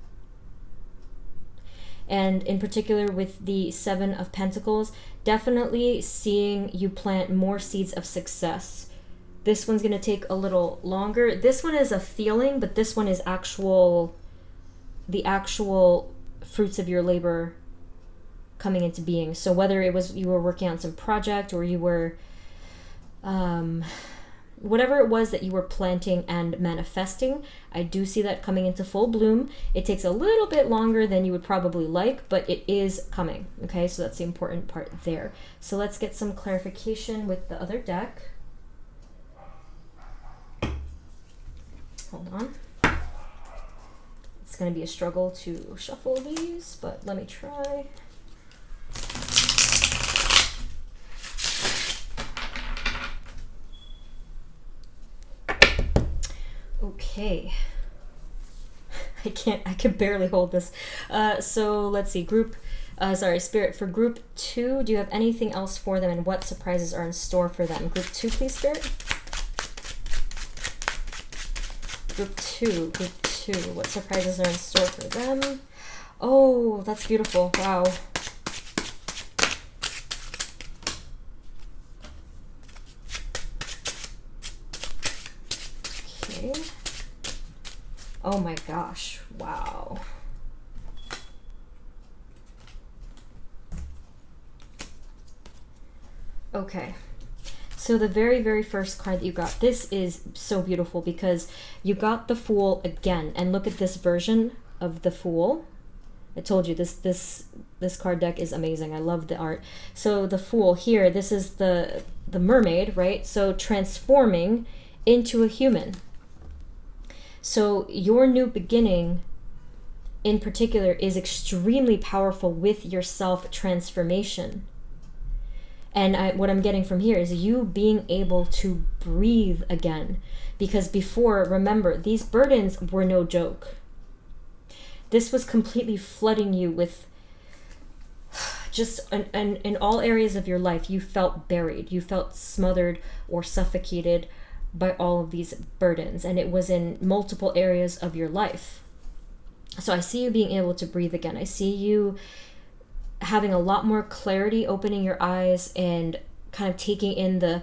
And in particular with the 7 of Pentacles, definitely seeing you plant more seeds of success. This one's going to take a little longer. This one is a feeling, but this one is the actual fruits of your labor coming into being. So whether it was you were working on some project, or you were whatever it was that you were planting and manifesting, I do see that coming into full bloom. It takes a little bit longer than you would probably like, but it is coming. Okay, so that's the important part there. So let's get some clarification with the other deck. Hold on. It's going to be a struggle to shuffle these, but let me try. Okay. I can barely hold this. So let's see, Spirit, for group 2, do you have anything else for them, and what surprises are in store for them? Group 2, please, Spirit. Group 2, what surprises are in store for them? Oh, that's beautiful. Wow. Okay. Oh my gosh, wow. Okay. So the very, very first card that you got, this is so beautiful because you got the Fool again. And look at this version of the Fool. I told you this card deck is amazing. I love the art. So the Fool here, this is the mermaid, right? So transforming into a human. So your new beginning in particular is extremely powerful with your self-transformation. And what I'm getting from here is you being able to breathe again. Because before, remember, these burdens were no joke. This was completely flooding you with just in all areas of your life, you felt buried, you felt smothered or suffocated by all of these burdens, and it was in multiple areas of your life. So I see you being able to breathe again. I see you having a lot more clarity, opening your eyes and kind of taking in the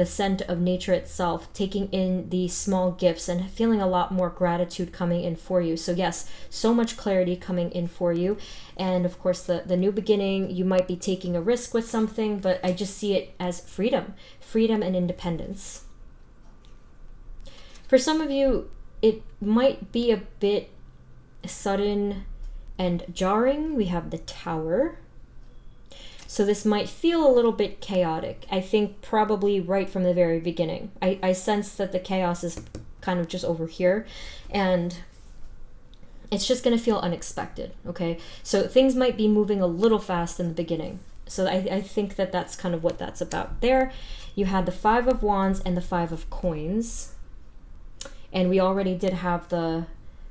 scent of nature itself, taking in the small gifts and feeling a lot more gratitude coming in for you. So yes, so much clarity coming in for you. And of course the new beginning, you might be taking a risk with something, but I just see it as freedom and independence. For some of you, it might be a bit sudden and jarring. We have the Tower. So this might feel a little bit chaotic. I think probably right from the very beginning. I sense that the chaos is kind of just over here, and it's just going to feel unexpected, okay? So things might be moving a little fast in the beginning. So I think that that's kind of what that's about there. You had the Five of Wands and the Five of Coins. And we already did have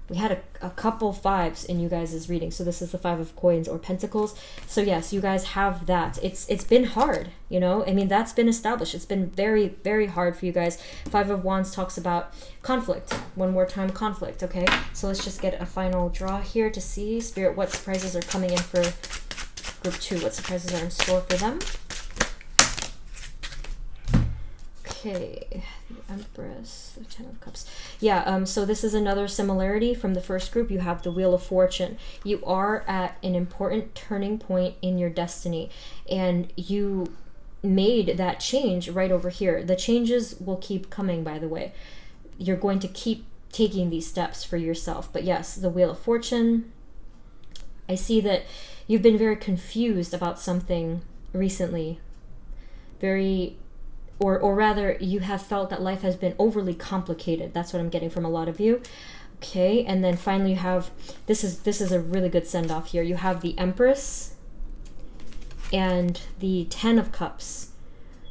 we had a couple fives in you guys' reading. So this is the Five of Coins or Pentacles. So yes, you guys have that. It's been hard, you know? I mean, that's been established. It's been very, very hard for you guys. Five of Wands talks about conflict. One more time, conflict, okay? So let's just get a final draw here to see, Spirit, what surprises are coming in for group 2. What surprises are in store for them? Okay, the Empress, the Ten of Cups. Yeah, so this is another similarity from the first group. You have the Wheel of Fortune. You are at an important turning point in your destiny, and you made that change right over here. The changes will keep coming, by the way. You're going to keep taking these steps for yourself. But yes, the Wheel of Fortune. I see that you've been very confused about something recently. Or rather, you have felt that life has been overly complicated. That's what I'm getting from a lot of you. Okay, and then finally you have, this is a really good send-off here. You have the Empress and the Ten of Cups.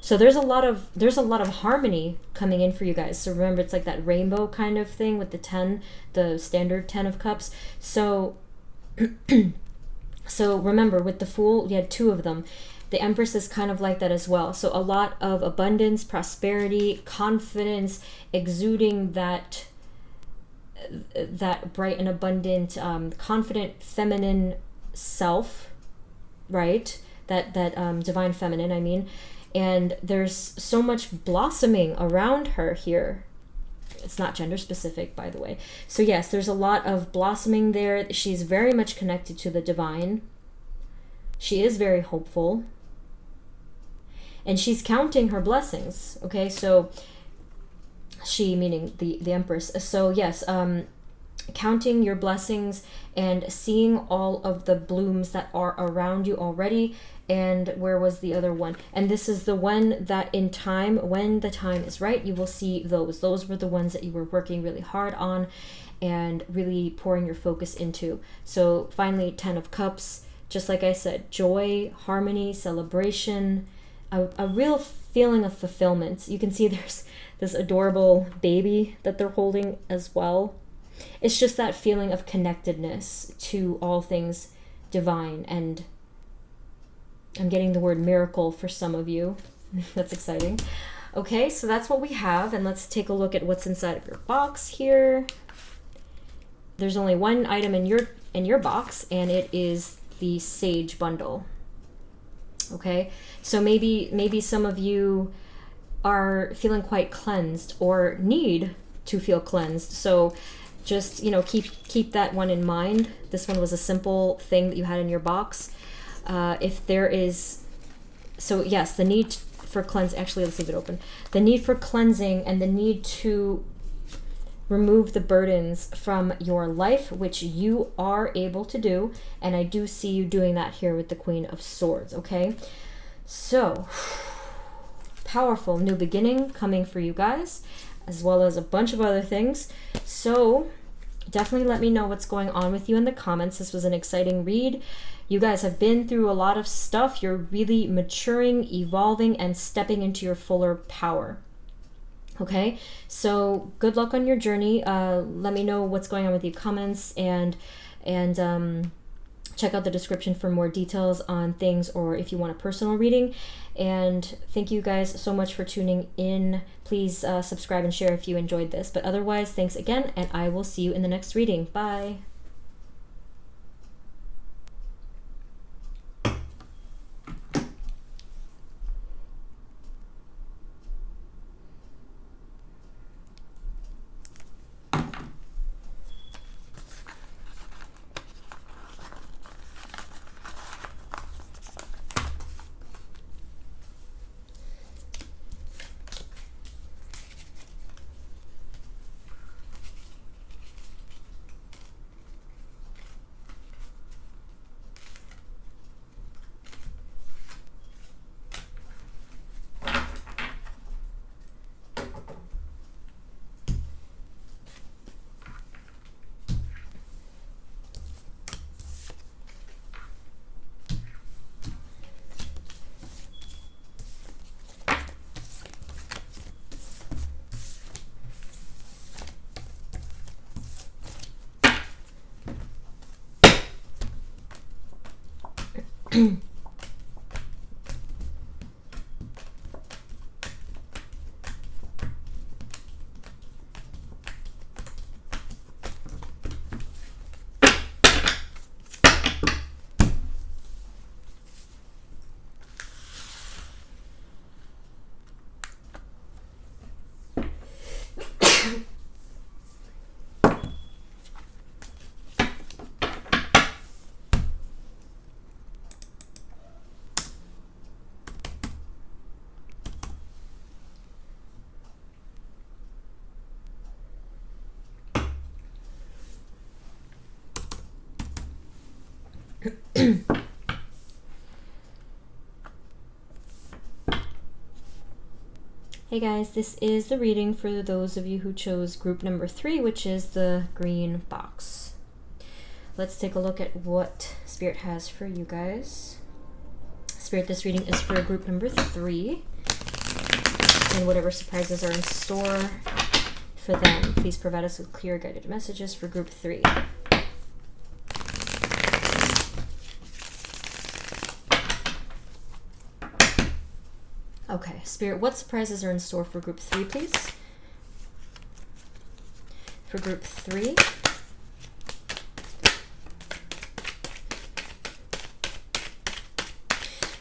So there's a lot of harmony coming in for you guys. So remember, it's like that rainbow kind of thing with the standard 10 of Cups. So so remember, with the Fool, you had 2 of them. The Empress is kind of like that as well. So a lot of abundance, prosperity, confidence, exuding that bright and abundant, confident feminine self, right? That divine feminine, I mean. And there's so much blossoming around her here. It's not gender specific, by the way. So yes, there's a lot of blossoming there. She's very much connected to the divine. She is very hopeful. And she's counting her blessings, okay? So she, meaning the Empress. So yes, counting your blessings and seeing all of the blooms that are around you already. And where was the other one? And this is the one that in time, when the time is right, you will see those. Those were the ones that you were working really hard on and really pouring your focus into. So finally, 10 of Cups, just like I said, joy, harmony, celebration, a real feeling of fulfillment. You can see there's this adorable baby that they're holding as well. It's just that feeling of connectedness to all things divine, and I'm getting the word miracle for some of you. That's exciting. Okay, so that's what we have, and let's take a look at what's inside of your box here. There's only one item in your box, and it is the Sage bundle. Okay, so maybe some of you are feeling quite cleansed or need to feel cleansed. So just, you know, keep that one in mind. This one was a simple thing that you had in your box. If there is, so yes, the need for cleanse, actually let's leave it open. The need for cleansing and the need to remove the burdens from your life, which you are able to do. And I do see you doing that here with the Queen of Swords, okay? So, powerful new beginning coming for you guys, as well as a bunch of other things. So, definitely let me know what's going on with you in the comments. This was an exciting read. You guys have been through a lot of stuff. You're really maturing, evolving, and stepping into your fuller power. Okay, so good luck on your journey. Let me know what's going on with your comments, and check out the description for more details on things, or if you want a personal reading. And thank you guys so much for tuning in. Please subscribe and share if you enjoyed this. But otherwise, thanks again, and I will see you in the next reading. Bye. Hey guys, this is the reading for those of you who chose group number 3, which is the green box. Let's take a look at what Spirit has for you guys. Spirit, this reading is for group number 3, and whatever surprises are in store for them, please provide us with clear guided messages for group 3. Okay, Spirit, what surprises are in store for group 3, please? For group 3.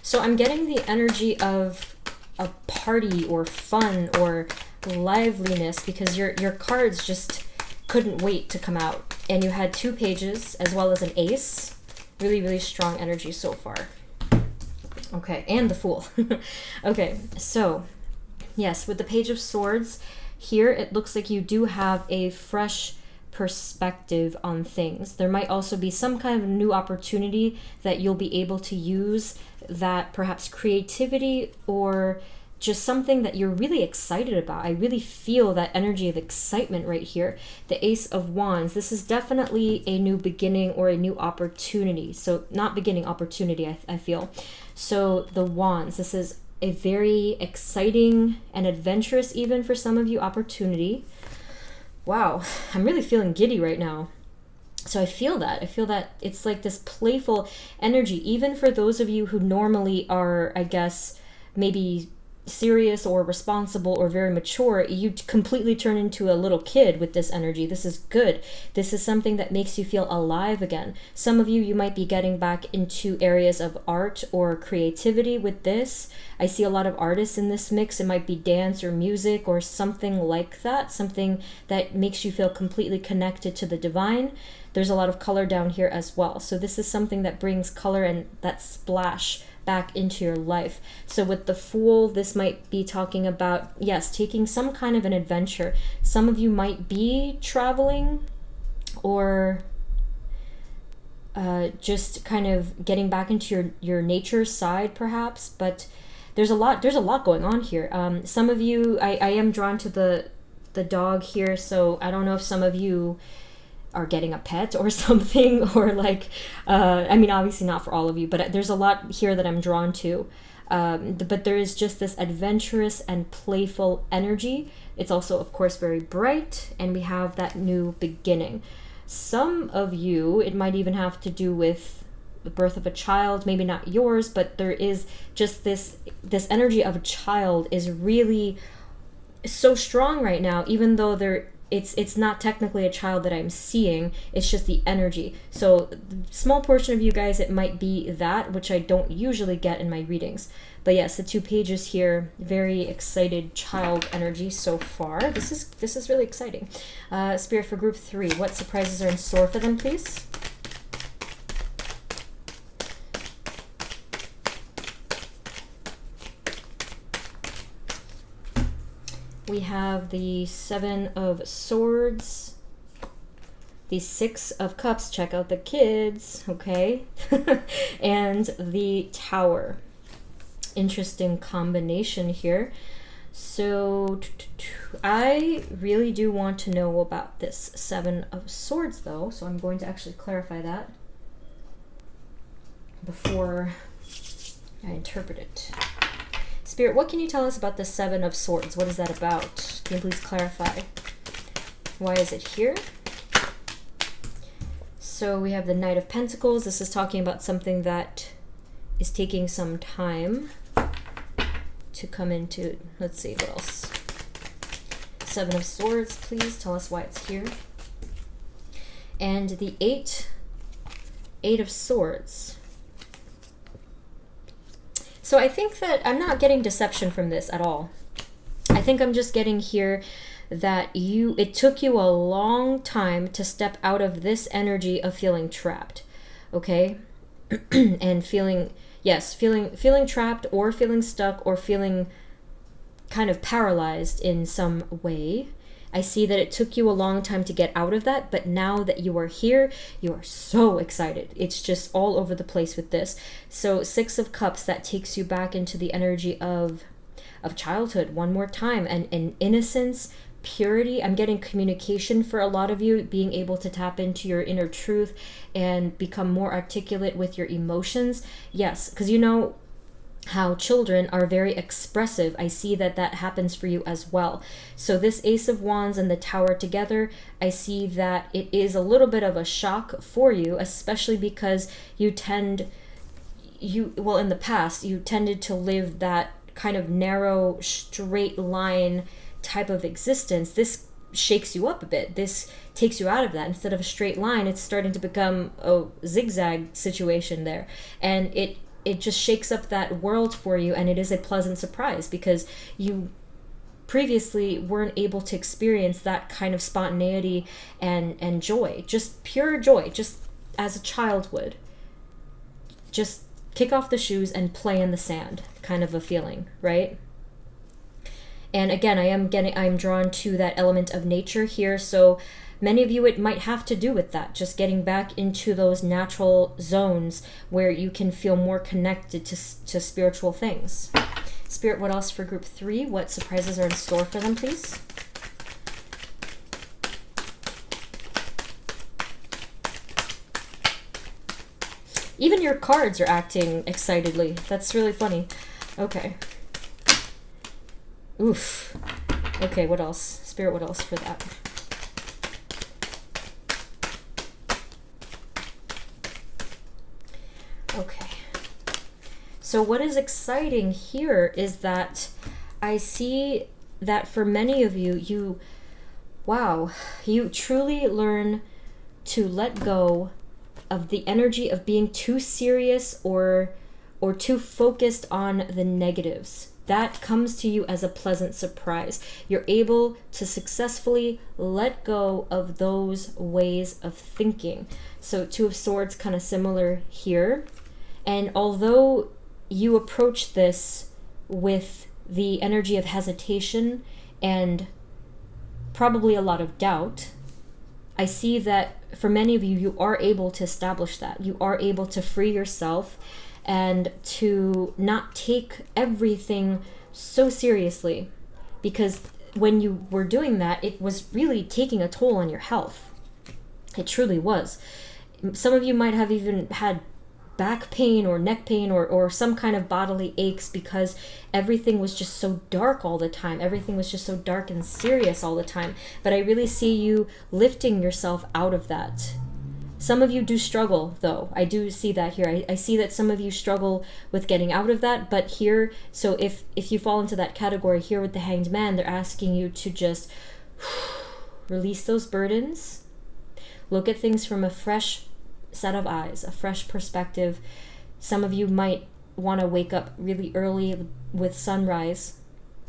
So I'm getting the energy of a party or fun or liveliness, because your cards just couldn't wait to come out. And you had 2 pages as well as an ace. Really, really strong energy so far. Okay, and the Fool. Okay, so yes, with the Page of Swords here, it looks like you do have a fresh perspective on things. There might also be some kind of new opportunity that you'll be able to use, that perhaps creativity or just something that you're really excited about. I really feel that energy of excitement right here. The Ace of Wands, this is definitely a new beginning or a new opportunity. So not beginning, opportunity, I feel. So the Wands, this is a very exciting and adventurous, even for some of you, opportunity. Wow, I'm really feeling giddy right now. So I feel that it's like this playful energy, even for those of you who normally are, I guess, maybe serious or responsible or very mature. You completely turn into a little kid with this energy. This is good. This is something that makes you feel alive again. Some of you might be getting back into areas of art or creativity with this. I see a lot of artists in this mix. It might be dance or music or something like that, something that makes you feel completely connected to the divine. There's a lot of color down here as well. So this is something that brings color and that splash back into your life. So with the Fool, this might be talking about, yes, taking some kind of an adventure. Some of you might be traveling or just kind of getting back into your nature side perhaps, but there's a lot going on here. Some of you, I am drawn to the dog here, so I don't know if some of you are getting a pet or something, or like, I mean, obviously not for all of you, but there's a lot here that I'm drawn to. But there is just this adventurous and playful energy. It's also, of course, very bright, and we have that new beginning. Some of you, it might even have to do with the birth of a child, maybe not yours, but there is just this energy of a child is really so strong right now, even though it's not technically a child that I'm seeing, it's just the energy. So small portion of you guys, it might be that, which I don't usually get in my readings. But yes, the 2 pages here, very excited child energy so far. This is really exciting. Spirit for group 3, what surprises are in store for them, please? We have the 7 of Swords, the 6 of Cups, check out the kids, okay? And the Tower. Interesting combination here. So I really do want to know about this 7 of Swords though, so I'm going to actually clarify that before I interpret it. Spirit, what can you tell us about the 7 of Swords? What is that about? Can you please clarify? Why is it here? So we have the Knight of Pentacles. This is talking about something that is taking some time to come into. Let's see, what else? 7 of Swords, please tell us why it's here. And the 8 of Swords. So I think that I'm not getting deception from this at all. I think I'm just getting here that it took you a long time to step out of this energy of feeling trapped, okay? And feeling trapped or feeling stuck or feeling kind of paralyzed in some way. I see that it took you a long time to get out of that, but now that you are here, you are so excited. It's just all over the place with this. So 6 of Cups, that takes you back into the energy of childhood one more time, and innocence, purity. I'm getting communication for a lot of you, being able to tap into your inner truth and become more articulate with your emotions. Yes, because you know how children are very expressive. I see that happens for you as well. So this Ace of Wands and the Tower together, I see that it is a little bit of a shock for you, especially because in the past, you tended to live that kind of narrow, straight line type of existence. This shakes you up a bit. This takes you out of that. Instead of a straight line, it's starting to become a zigzag situation there. And it just shakes up that world for you, and it is a pleasant surprise because you previously weren't able to experience that kind of spontaneity and joy, just pure joy, just as a child would. Just kick off the shoes and play in the sand, kind of a feeling, right? And again, I'm drawn to that element of nature here, so many of you, it might have to do with that, just getting back into those natural zones where you can feel more connected to spiritual things. Spirit, what else for group 3? What surprises are in store for them, please? Even your cards are acting excitedly. That's really funny. Okay. Oof. Okay, what else? Spirit, what else for that? Okay. So what is exciting here is that I see that for many of you, you truly learn to let go of the energy of being too serious or too focused on the negatives. That comes to you as a pleasant surprise. You're able to successfully let go of those ways of thinking. So 2 of Swords, kind of similar here. And although you approach this with the energy of hesitation and probably a lot of doubt, I see that for many of you, you are able to establish that. You are able to free yourself and to not take everything so seriously, because when you were doing that, it was really taking a toll on your health. It truly was. Some of you might have even had back pain or neck pain or some kind of bodily aches because everything was just so dark all the time. Everything was just so dark and serious all the time. But I really see you lifting yourself out of that Some of you do struggle, though. I do see that here. I see that some of you struggle with getting out of that, but here, so if you fall into that category here with the Hanged Man, they're asking you to just release those burdens, look at things from a fresh set of eyes, a fresh perspective. Some of you might want to wake up really early with sunrise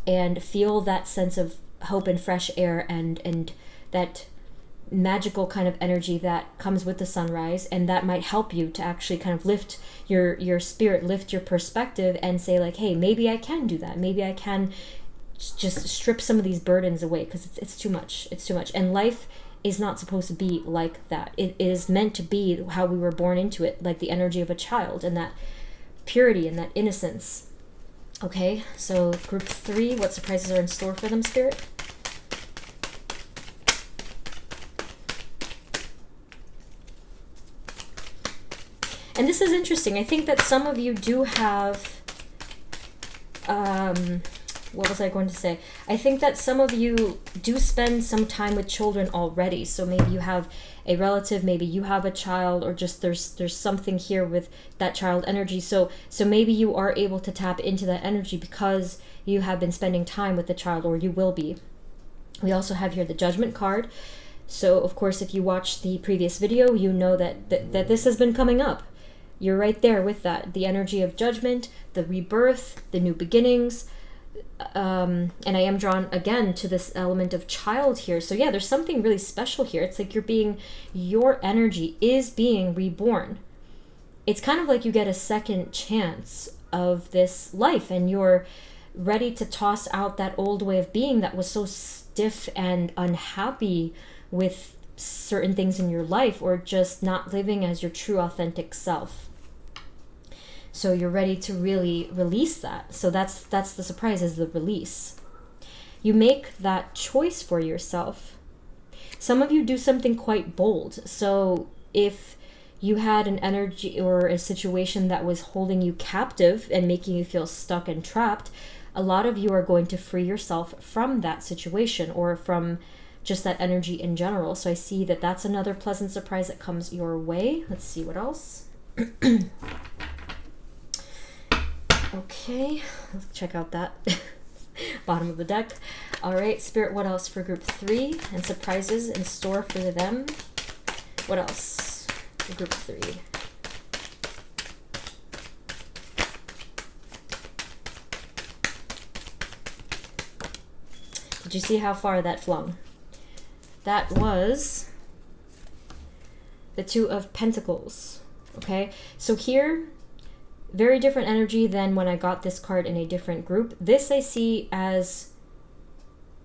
and feel that sense of hope and fresh air and that magical kind of energy that comes with the sunrise, and that might help you to actually kind of lift your spirit, lift your perspective, and say like, hey, maybe I can do that. Maybe I can just strip some of these burdens away, because it's too much. It's too much. And life is not supposed to be like that. It is meant to be how we were born into it, like the energy of a child and that purity and that innocence. Okay, so group 3, what surprises are in store for them, Spirit? And this is interesting. I think that some of you do have, what was I going to say? I think that some of you do spend some time with children already. So maybe you have a relative, maybe you have a child, or just there's something here with that child energy. So maybe you are able to tap into that energy because you have been spending time with the child, or you will be. We also have here the Judgment card. So of course, if you watched the previous video, you know that this has been coming up. You're right there with that. The energy of judgment, the rebirth, the new beginnings. And I am drawn again to this element of child here. So yeah, there's something really special here. It's like your energy is being reborn. It's kind of like you get a second chance of this life, and you're ready to toss out that old way of being that was so stiff and unhappy with certain things in your life, or just not living as your true authentic self. So you're ready to really release that. So that's the surprise, is the release. You make that choice for yourself. Some of you do something quite bold. So if you had an energy or a situation that was holding you captive and making you feel stuck and trapped, a lot of you are going to free yourself from that situation, or from just that energy in general. So I see that that's another pleasant surprise that comes your way. Let's see what else. Okay, let's check out that bottom of the deck. All right, Spirit, what else for group 3 and surprises in store for them? What else for group 3? Did you see how far that flung? That was the 2 of Pentacles. Okay, so here, very different energy than when I got this card in a different group. This I see as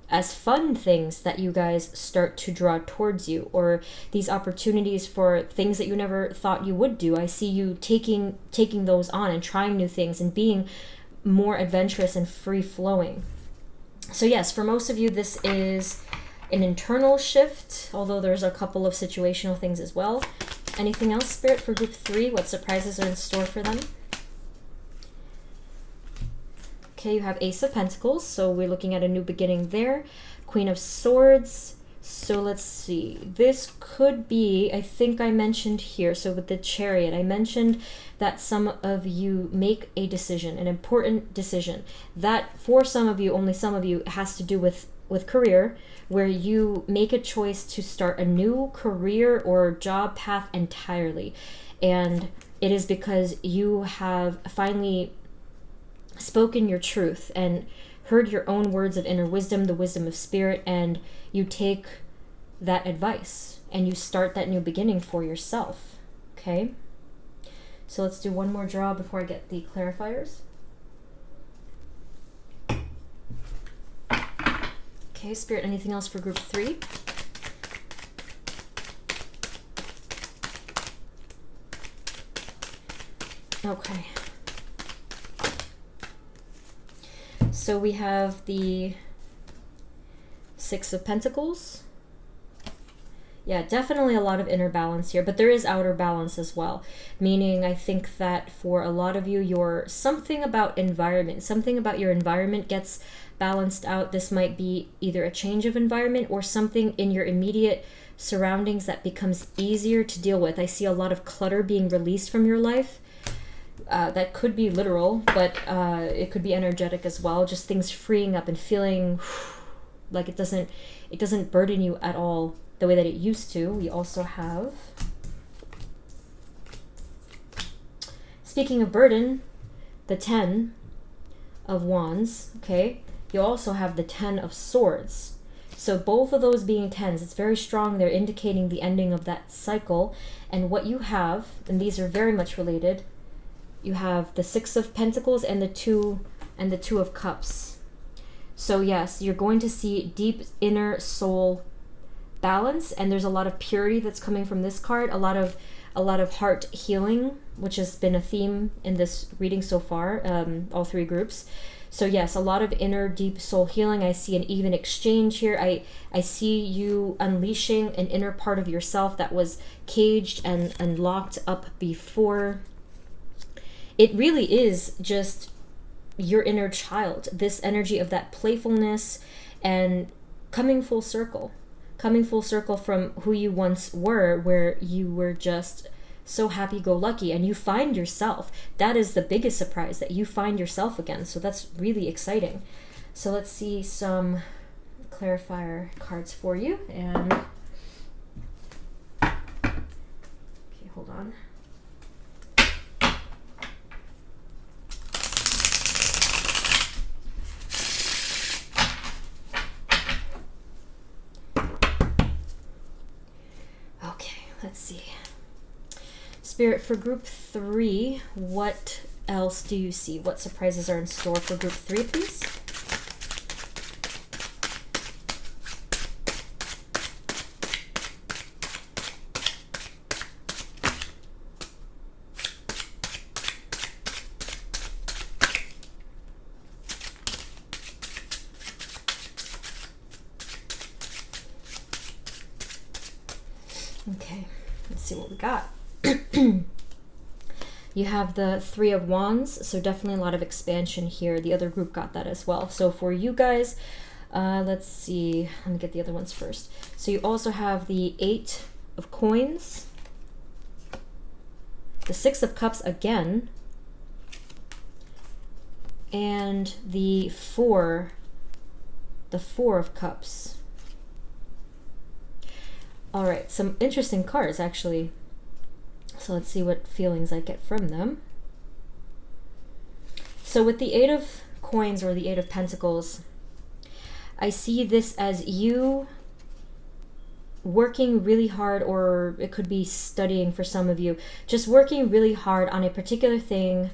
fun things that you guys start to draw towards you, or these opportunities for things that you never thought you would do. I see you taking those on and trying new things and being more adventurous and free-flowing. So yes, for most of you, this is an internal shift, although there's a couple of situational things as well. Anything else, Spirit, for group 3? What surprises are in store for them? Okay, you have Ace of Pentacles, so we're looking at a new beginning there. Queen of Swords. So let's see. This could be, I think I mentioned here, so with the Chariot, I mentioned that some of you make a decision, an important decision. That, for some of you, only some of you, has to do with career, where you make a choice to start a new career or job path entirely. And it is because you have finally spoken your truth and heard your own words of inner wisdom, the wisdom of spirit, and you take that advice and you start that new beginning for yourself. Okay, so let's do one more draw before I get the clarifiers. Okay, Spirit, anything else for group 3? Okay. So we have the 6 of Pentacles. Yeah, definitely a lot of inner balance here, but there is outer balance as well. Meaning, I think that for a lot of you, something about your environment gets balanced out. This might be either a change of environment or something in your immediate surroundings that becomes easier to deal with. I see a lot of clutter being released from your life. That could be literal, but it could be energetic as well. Just things freeing up and feeling like it doesn't burden you at all the way that it used to. We also have, speaking of burden, the 10 of Wands, okay? You also have the 10 of Swords. So both of those being 10s, it's very strong. They're indicating the ending of that cycle. And what you have, and these are very much related, you have the 6 of Pentacles and the 2 of Cups. So yes, you're going to see deep inner soul balance, and there's a lot of purity that's coming from this card, a lot of heart healing, which has been a theme in this reading so far, all three groups. So yes, a lot of inner deep soul healing. I see an even exchange here. I see you unleashing an inner part of yourself that was caged and locked up before. It really is just your inner child, this energy of that playfulness and coming full circle from who you once were, where you were just so happy-go-lucky, and you find yourself. That is the biggest surprise, that you find yourself again. So that's really exciting. So let's see some clarifier cards for you. And okay, hold on. Okay, let's see. Spirit, for group 3, what else do you see? What surprises are in store for group 3, please? Okay, let's see what we got. You have the 3 of Wands, so definitely a lot of expansion here. The other group got that as well. So for you guys, let's see. Let me get the other ones first. So you also have the 8 of Coins, the 6 of Cups again, and the 4 of Cups. All right, some interesting cards actually. So let's see what feelings I get from them. So with the 8 of Coins or the 8 of Pentacles, I see this as you working really hard, or it could be studying for some of you, just working really hard on a particular thing.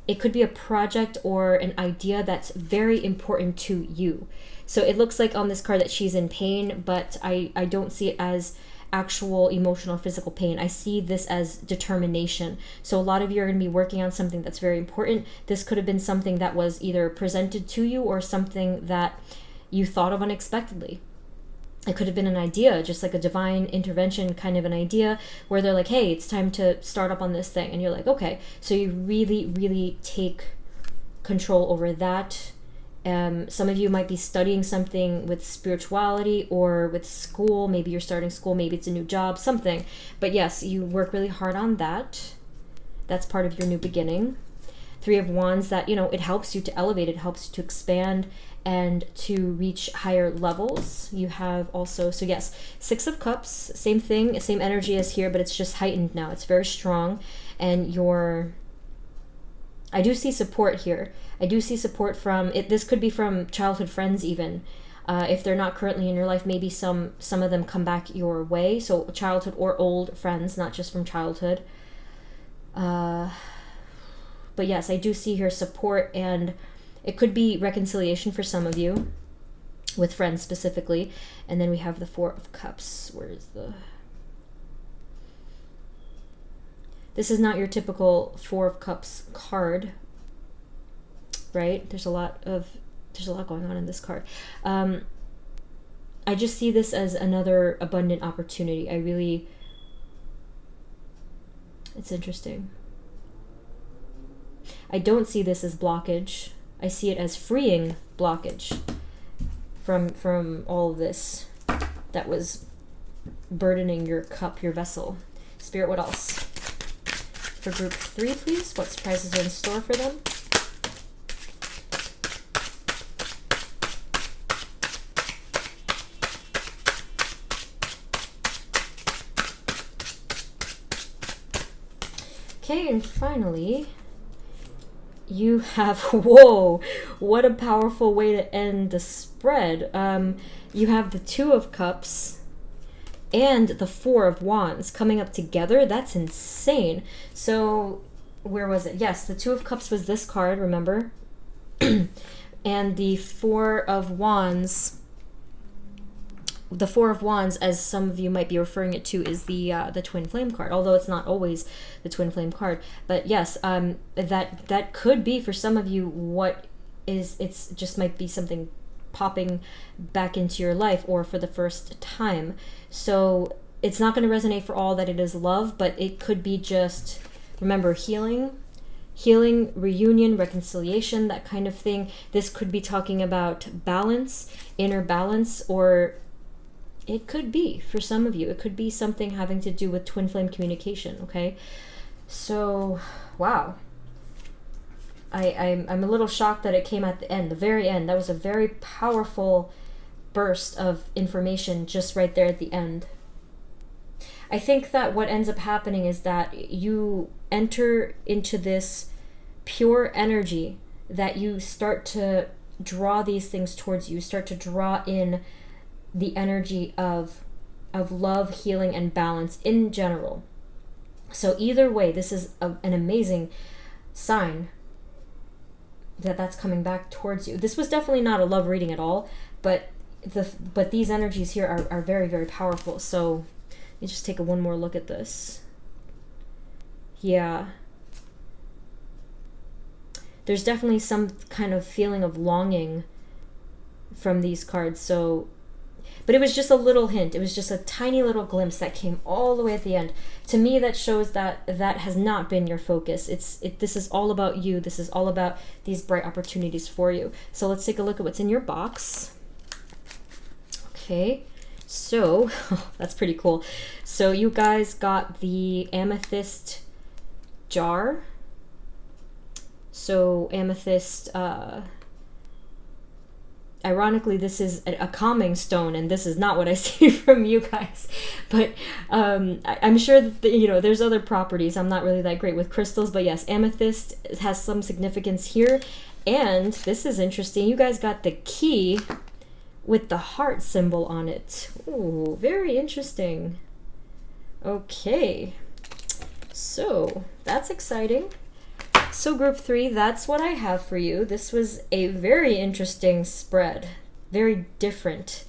It could be a project or an idea that's very important to you. So it looks like on this card that she's in pain, but I don't see it as actual emotional or physical pain. I see this as determination. So a lot of you are going to be working on something that's very important. This could have been something that was either presented to you or something that you thought of unexpectedly. It could have been an idea, just like a divine intervention kind of an idea, where they're like, hey, it's time to start up on this thing. And you're like, okay. So you really, really take control over that. Some of you might be studying something with spirituality or with school. Maybe you're starting school, maybe it's a new job, something. But yes, you work really hard on that. That's part of your new beginning. 3 of Wands, that, you know, it helps you to elevate, it helps you to expand and to reach higher levels. You have also, so yes, 6 of Cups, same thing, same energy as here, but it's just heightened now. It's very strong. And I do see support here. I do see support from it. This could be from childhood friends even. If they're not currently in your life, maybe some of them come back your way. So childhood or old friends, not just from childhood. But yes, I do see here support, and it could be reconciliation for some of you, with friends specifically. And then we have the 4 of Cups. Where is the... This is not your typical 4 of Cups card, right? There's a lot going on in this card. I just see this as another abundant opportunity. It's interesting. I don't see this as blockage. I see it as freeing blockage from all of this that was burdening your cup, your vessel. Spirit, what else? For group 3, please. What surprises are in store for them? Okay, and finally, you have, whoa, what a powerful way to end the spread. You have the Two of Cups and the Four of Wands coming up together. That's insane. So, where was it? Yes, the Two of Cups was this card, remember? And the Four of Wands, as some of you might be referring it to, is the Twin Flame card, although it's not always the Twin Flame card. But yes, that could be for some of you what is, it's just might be something popping back into your life or for the first time. So it's not going to resonate for all that it is love, but it could be just, remember, healing, reunion, reconciliation, that kind of thing. This could be talking about balance, inner balance, or it could be, for some of you, it could be something having to do with twin flame communication, okay? So, wow. I'm a little shocked that it came at the end, the very end. That was a very powerful burst of information just right there at the end. I think that what ends up happening is that you enter into this pure energy, that you start to draw these things towards you, start to draw in the energy of love, healing, and balance in general. So either way, this is an amazing sign that that's coming back towards you. This was definitely not a love reading at all, but these energies here are very, very powerful. So let me just take one more look at this. Yeah. There's definitely some kind of feeling of longing from these cards. So, but it was just a little hint. It was just a tiny little glimpse that came all the way at the end. To me, that shows that that has not been your focus. This is all about you. This is all about these bright opportunities for you. So let's take a look at what's in your box. Okay, so that's pretty cool. So you guys got the amethyst jar. So amethyst, ironically, this is a calming stone, and this is not what I see from you guys. But I'm sure that, there's other properties. I'm not really that great with crystals, but yes, amethyst has some significance here. And this is interesting. You guys got the key with the heart symbol on it. Ooh, very interesting. Okay, so that's exciting. So group 3, that's what I have for you. This was a very interesting spread, very different,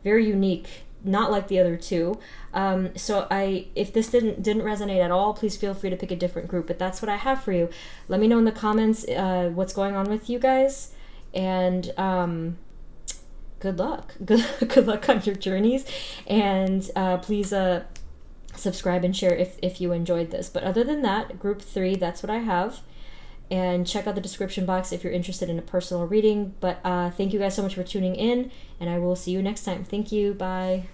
very unique, not like the other two. So if this didn't resonate at all, please feel free to pick a different group, but that's what I have for you. Let me know in the comments what's going on with you guys, and good luck. Good luck on your journeys, and please subscribe and share if you enjoyed this. But other than that, group 3, that's what I have. And check out the description box if you're interested in a personal reading. But thank you guys so much for tuning in, and I will see you next time. Thank you. Bye.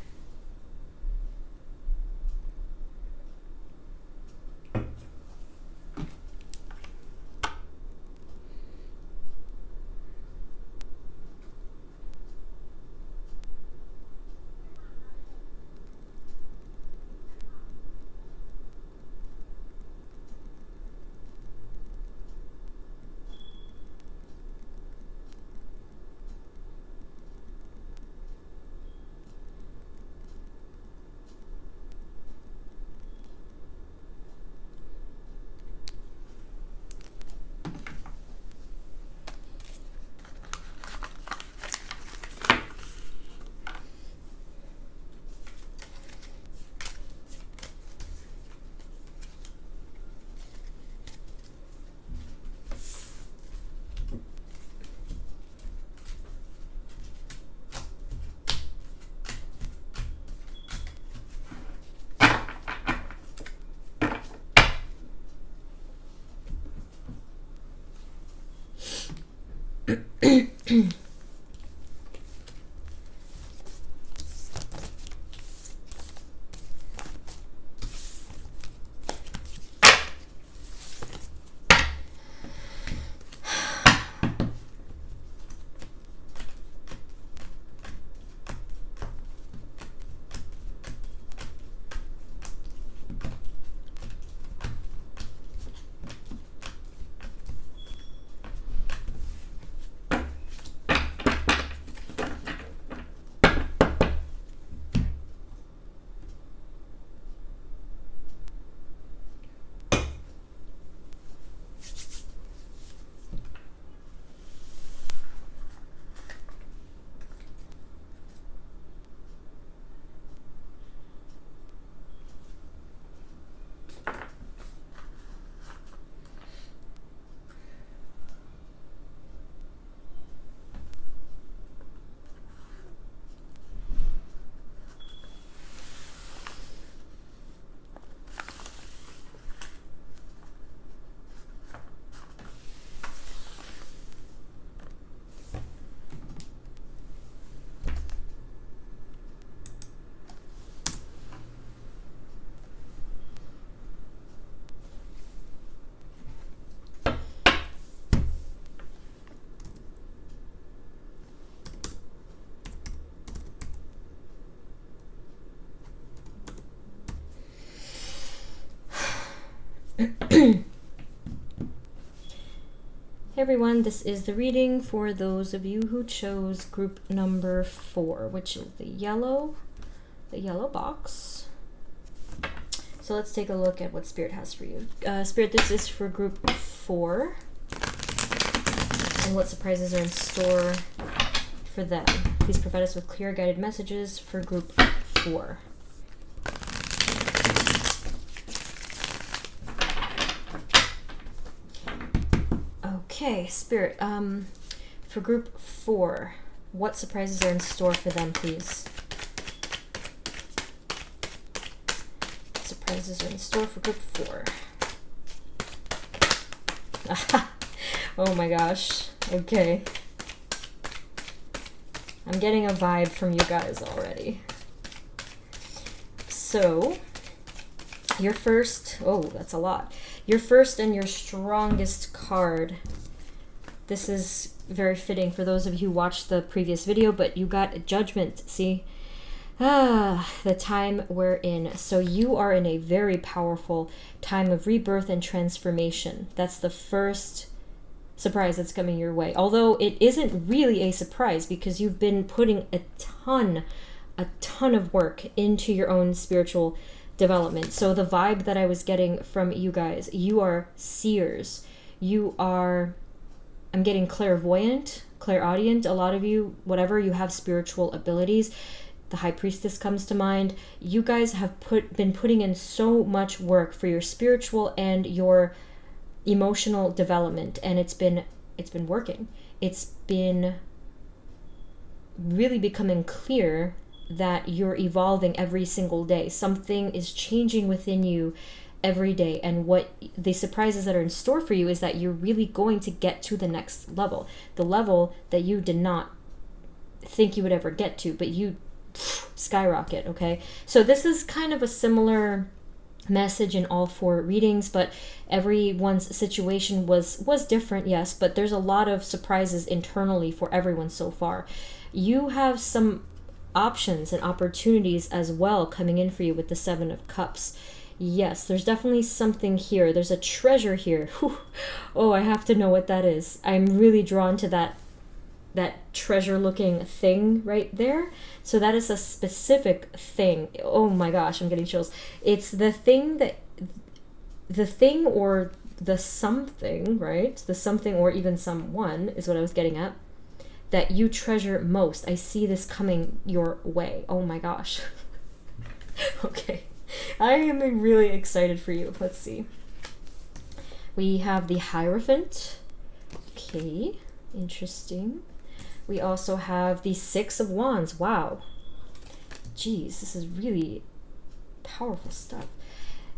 Hey everyone, this is the reading for those of you who chose group number 4, which is the yellow box. So let's take a look at what Spirit has for you. Spirit, this is for group 4. And what surprises are in store for them. Please provide us with clear guided messages for group 4. Okay, Spirit, for group 4, what surprises are in store for them, please? What surprises are in store for group 4? Oh my gosh, okay. I'm getting a vibe from you guys already. So, your first, oh, that's a lot. Your first and your strongest card. This is very fitting for those of you who watched the previous video, but you got Judgment, see? The time we're in. So you are in a very powerful time of rebirth and transformation. That's the first surprise that's coming your way. Although it isn't really a surprise because you've been putting a ton of work into your own spiritual development. So the vibe that I was getting from you guys, you are seers. You are, I'm getting clairvoyant, clairaudient. A lot of you, whatever, you have spiritual abilities. The High Priestess comes to mind. You guys have been putting in so much work for your spiritual and your emotional development, and it's been working. It's been really becoming clear that you're evolving every single day. Something is changing within you every day, and what the surprises that are in store for you is that you're really going to get to the next level, the level that you did not think you would ever get to, but you skyrocket. Okay, so this is kind of a similar message in all 4 readings, but everyone's situation was different, yes, but there's a lot of surprises internally for everyone so far. You have some options and opportunities as well coming in for you with the 7 of Cups. Yes, there's definitely something here. There's a treasure here. Whew. Oh, I have to know what that is. I'm really drawn to that treasure looking thing right there. So that is a specific thing. Oh my gosh, I'm getting chills. It's the thing or the something, right? The something or even someone is what I was getting at, that you treasure most. I see this coming your way. Oh my gosh. Okay. I am really excited for you. Let's see. We have the Hierophant. Okay. Interesting. We also have the 6 of Wands. Wow. Jeez, this is really powerful stuff.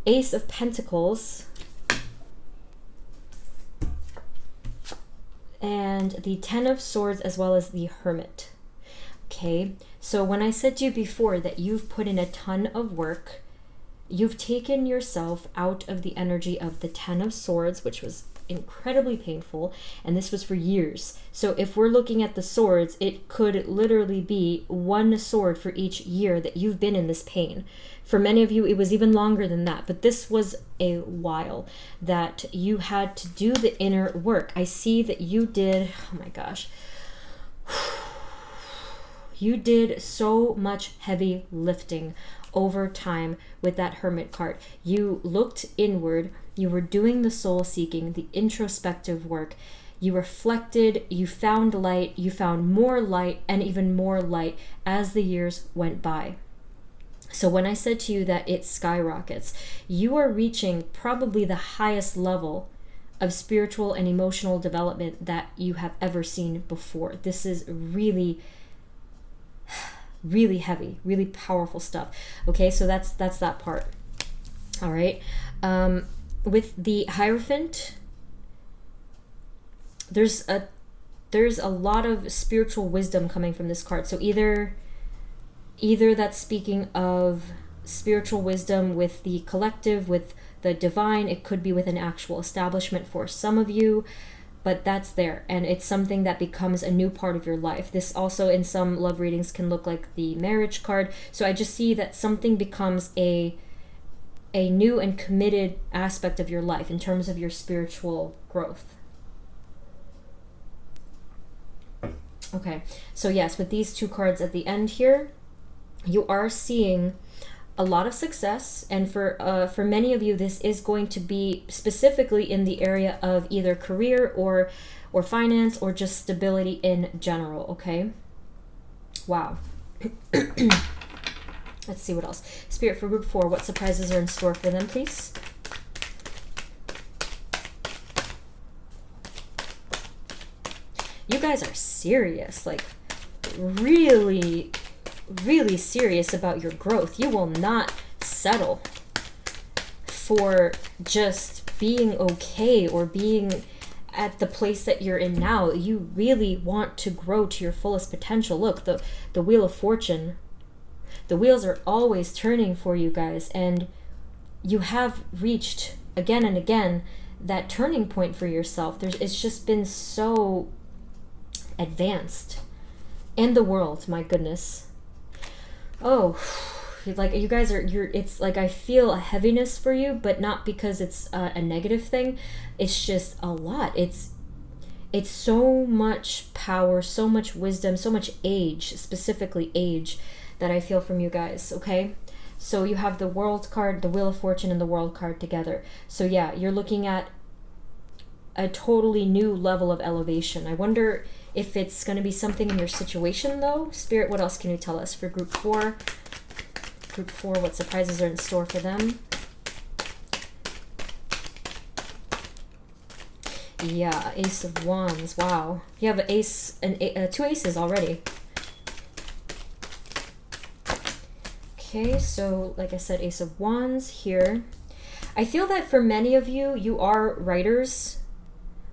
Ace of Pentacles. And the 10 of Swords, as well as the Hermit. Okay, so when I said to you before that you've put in a ton of work, you've taken yourself out of the energy of the 10 of Swords, which was incredibly painful, and this was for years. So if we're looking at the swords, it could literally be 1 sword for each year that you've been in this pain. For many of you, it was even longer than that, but this was a while that you had to do the inner work. I see that you did, oh my gosh, you did so much heavy lifting over time with that Hermit card. You looked inward, you were doing the soul seeking, the introspective work, you reflected, you found light, you found more light and even more light as the years went by. So when I said to you that it skyrockets, you are reaching probably the highest level of spiritual and emotional development that you have ever seen before. This is really heavy, really powerful stuff. Okay, so that's that part. All right. With the Hierophant, there's a lot of spiritual wisdom coming from this card. So either that's speaking of spiritual wisdom with the collective, with the divine. It could be with an actual establishment for some of you, but that's there, and it's something that becomes a new part of your life. This also in some love readings can look like the Marriage card. So I just see that something becomes a new and committed aspect of your life in terms of your spiritual growth. Okay, so yes, with these two cards at the end here, you are seeing a lot of success, and for many of you, this is going to be specifically in the area of either career or finance or just stability in general. Okay, wow. Let's see what else. Spirit, for group 4, what surprises are in store for them, please? You guys are serious, like really, really serious about your growth. You will not settle for just being okay or being at the place that you're in now. You really want to grow to your fullest potential. Look, the Wheel of Fortune, the wheels are always turning for you guys, and you have reached again and again that turning point for yourself. It's just been so advanced. And the world, my goodness. Oh, like you guys are, it's like I feel a heaviness for you, but not because it's a negative thing. It's just a lot. It's so much power, so much wisdom, so much age, specifically age, that I feel from you guys. Okay, so you have the World card, the Wheel of Fortune, and the World card together. So yeah, you're looking at a totally new level of elevation. I wonder if it's going to be something in your situation, though. Spirit, what else can you tell us for group 4? Group 4, what surprises are in store for them? Yeah, Ace of Wands. Wow, you have two aces already. Okay, so like I said, Ace of Wands here. I feel that for many of you, you are writers.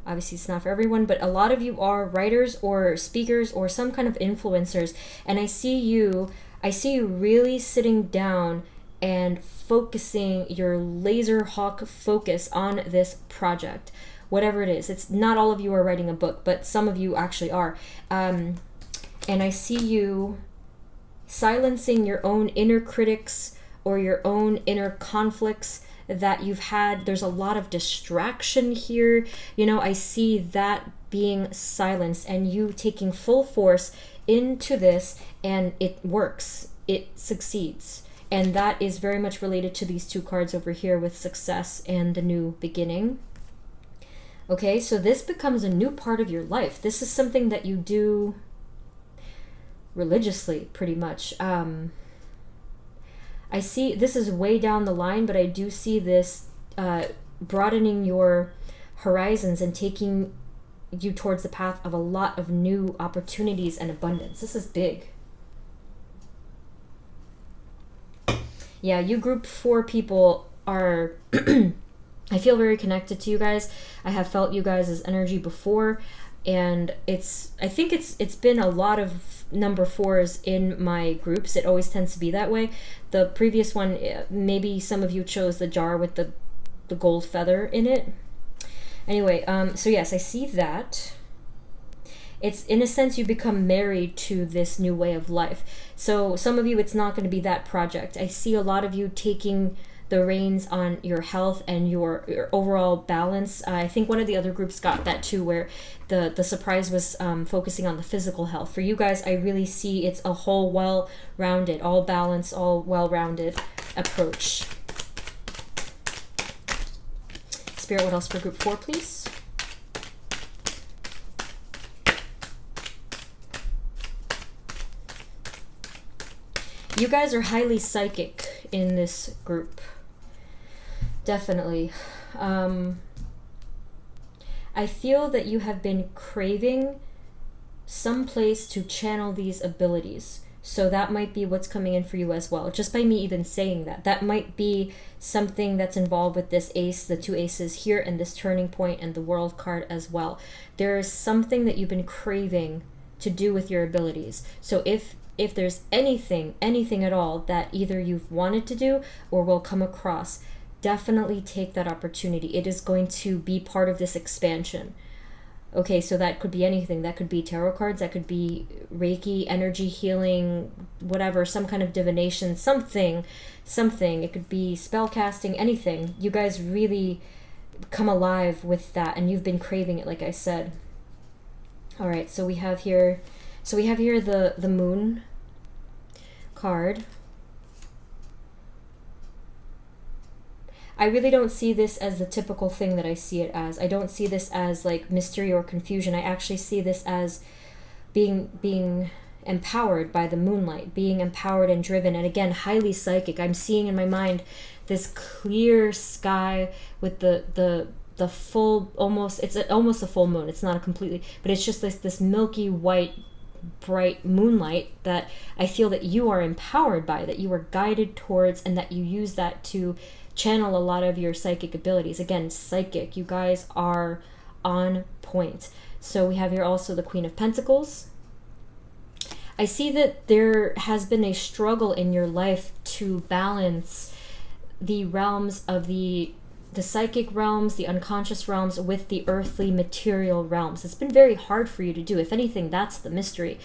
Obviously, it's not for everyone, but a lot of you are writers or speakers or some kind of influencers. And I see you really sitting down and focusing your laser hawk focus on this project, whatever it is. It's not all of you are writing a book, but some of you actually are. And I see you silencing your own inner critics or your own inner conflicts that you've had. There's a lot of distraction here. You know, I see that being silenced and you taking full force into this, and it works. It succeeds. And that is very much related to these two cards over here with success and the new beginning. Okay, so this becomes a new part of your life. This is something that you do religiously, pretty much. I see this is way down the line, but I do see this broadening your horizons and taking you towards the path of a lot of new opportunities and abundance. This is big. Yeah, you group 4 people are I feel very connected to you guys. I have felt you guys' energy before, and I think it's been a lot of number 4s in my groups. It always tends to be that way. The previous one, maybe some of you chose the jar with the gold feather in it. Anyway, so yes, I see that. It's, in a sense, you become married to this new way of life. So some of you, it's not going to be that project. I see a lot of you taking the reins on your health and your overall balance. I think one of the other groups got that too, where the surprise was focusing on the physical health. For you guys, I really see it's a whole well-rounded, all balanced, all well-rounded approach. Spirit, what else for group 4, please? You guys are highly psychic in this group. Definitely. I feel that you have been craving some place to channel these abilities. So that might be what's coming in for you as well. Just by me even saying that. That might be something that's involved with this ace, the 2 aces here, and this turning point and the World card as well. There is something that you've been craving to do with your abilities. So if there's anything at all that either you've wanted to do or will come across, definitely take that opportunity. It is going to be part of this expansion. Okay, so that could be anything. That could be tarot cards, that could be Reiki, energy healing, whatever, some kind of divination, something. It could be spell casting, anything. You guys really come alive with that, and you've been craving it, like I said. All right, so we have here So we have here the moon card. I really don't see this as the typical thing that I see it as. I don't see this as like mystery or confusion. I actually see this as being empowered by the moonlight, being empowered and driven, and again, highly psychic. I'm seeing in my mind this clear sky with the full, almost a full moon. It's not a completely, but it's just this milky white bright moonlight that I feel that you are empowered by, that you are guided towards, and that you use that to channel a lot of your psychic abilities. Again, psychic, you guys are on point. So we have here also the Queen of Pentacles. I see that there has been a struggle in your life to balance the realms of the psychic realms, the unconscious realms, with the earthly material realms. It's been very hard for you to do. If anything, that's the mystery.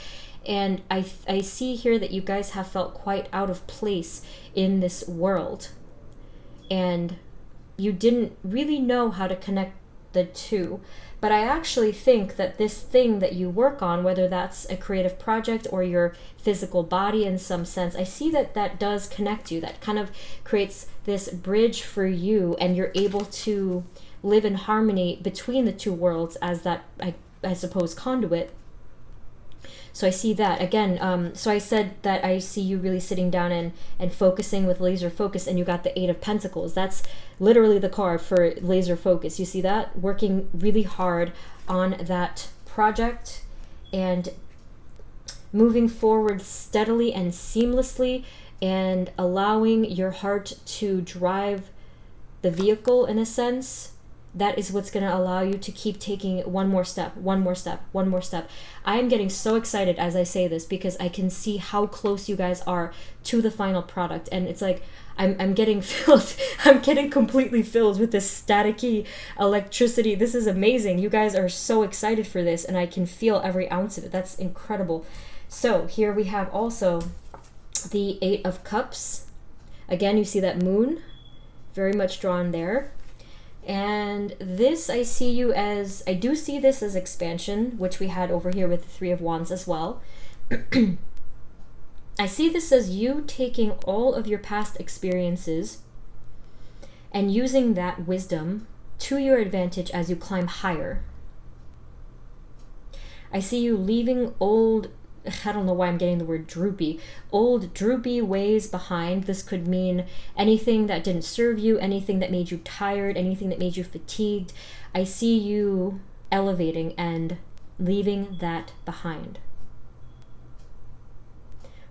And I see here that you guys have felt quite out of place in this world. And you didn't really know how to connect the two. But I actually think that this thing that you work on, whether that's a creative project or your physical body in some sense, I see that that does connect you. That kind of creates this bridge for you, and you're able to live in harmony between the two worlds as that, I suppose, conduit. So I see that again. So I said that I see you really sitting down and focusing with laser focus, and you got the Eight of Pentacles. That's literally the card for laser focus. You see that? Working really hard on that project and moving forward steadily and seamlessly, and allowing your heart to drive the vehicle in a sense. That is what's going to allow you to keep taking one more step, one more step, one more step. I am getting so excited as I say this because I can see how close you guys are to the final product. And it's like, I'm getting filled. I'm getting completely filled with this staticky electricity. This is amazing. You guys are so excited for this, and I can feel every ounce of it. That's incredible. So here we have also the Eight of Cups. Again, you see that moon, very much drawn there. And this, I do see this as expansion, which we had over here with the Three of Wands as well. I see this as you taking all of your past experiences and using that wisdom to your advantage as you climb higher. I see you leaving old, I don't know why I'm getting the word droopy, old droopy ways behind. This could mean anything that didn't serve you, anything that made you tired, anything that made you fatigued. I see you elevating and leaving that behind.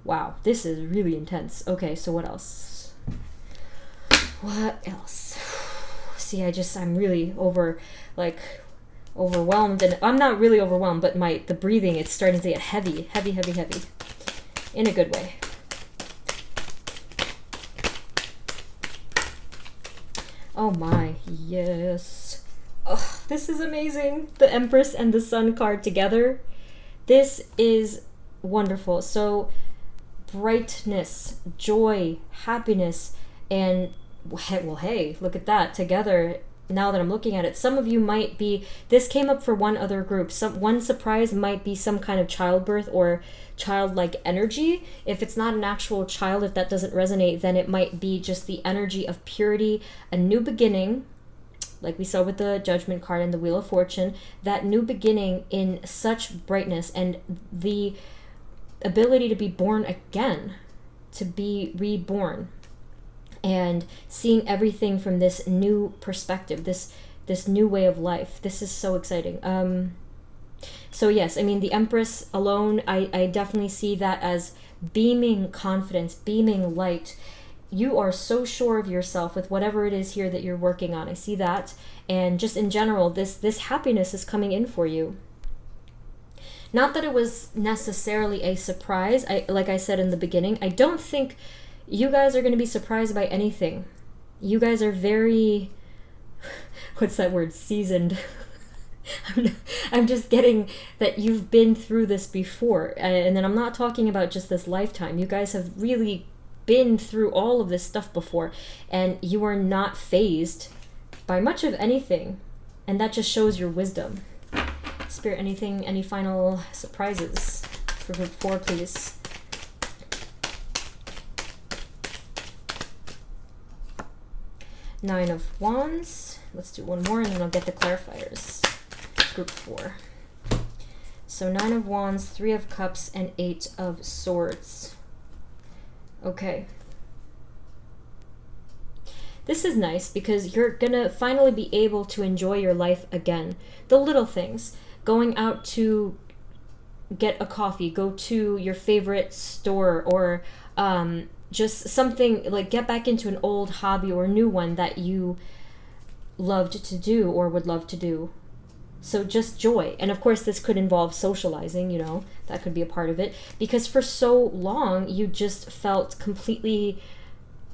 Wow, this is really intense. Okay, so what else? What else? See, I'm really overwhelmed, and I'm not really overwhelmed, but the breathing, it's starting to get heavy in a good way. Oh my, yes. Oh, this is amazing. The Empress and the Sun card together. This is wonderful. So brightness, joy, happiness, and well, hey, look at that together. Now that I'm looking at it, some of you might be, this came up for one other group. One surprise might be some kind of childbirth or childlike energy. If it's not an actual child, if that doesn't resonate, then it might be just the energy of purity, a new beginning, like we saw with the Judgment card and the Wheel of Fortune, that new beginning in such brightness and the ability to be born again, to be reborn. And seeing everything from this new perspective, this new way of life. This is so exciting. So yes, I mean, the Empress alone, I definitely see that as beaming confidence, beaming light. You are so sure of yourself with whatever it is here that you're working on. I see that. And just in general, this happiness is coming in for you. Not that it was necessarily a surprise. Like I said in the beginning, I don't think you guys are going to be surprised by anything. You guys are very, what's that word, seasoned. I'm just getting that you've been through this before. And then I'm not talking about just this lifetime. You guys have really been through all of this stuff before. And you are not fazed by much of anything. And that just shows your wisdom. Spirit, any final surprises? for group 4, please. Nine of Wands. Let's do one more and then I'll get the clarifiers. Group 4. So 9 of Wands, 3 of Cups, and 8 of Swords. Okay. This is nice because you're gonna finally be able to enjoy your life again. The little things. Going out to get a coffee, go to your favorite store, or just something like get back into an old hobby or a new one that you loved to do or would love to do. So just joy. And of course this could involve socializing, you know, that could be a part of it, because for so long you just felt completely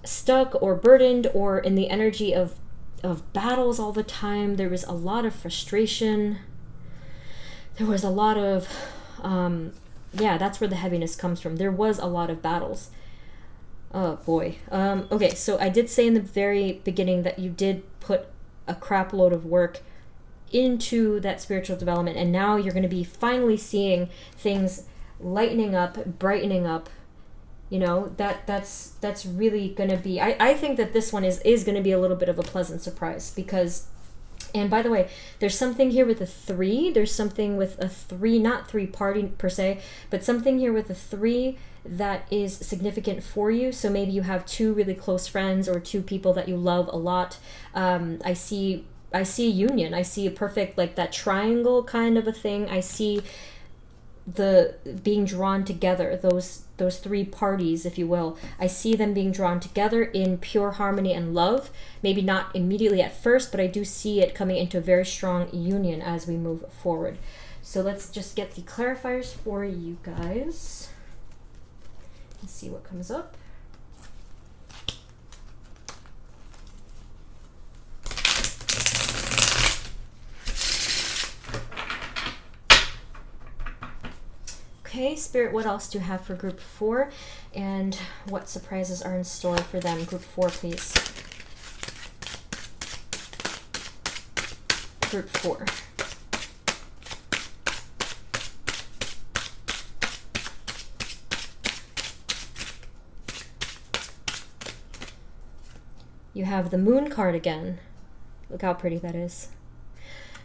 stuck or burdened or in the energy of battles all the time. There was a lot of frustration. There was a lot of yeah, that's where the heaviness comes from. There was a lot of battles. Oh boy. Okay, so I did say in the very beginning that you did put a crap load of work into that spiritual development, and now you're going to be finally seeing things lightening up, brightening up. You know, that's really going to be, I think that this one is going to be a little bit of a pleasant surprise, because, and by the way, there's something here with a 3. There's something with a 3, not 3 party per se, but something here with a 3 that is significant for you. So maybe you have 2 really close friends or 2 people that you love a lot. I see a union. I see a perfect, like that triangle kind of a thing. I see the being drawn together, those 3 parties, if you will. I see them being drawn together in pure harmony and love. Maybe not immediately at first, but I do see it coming into a very strong union as we move forward. So let's just get the clarifiers for you guys. Let's see what comes up. Okay, Spirit, what else do you have for group 4? And what surprises are in store for them? Group 4, please. Group 4. You have the Moon card again. Look how pretty that is.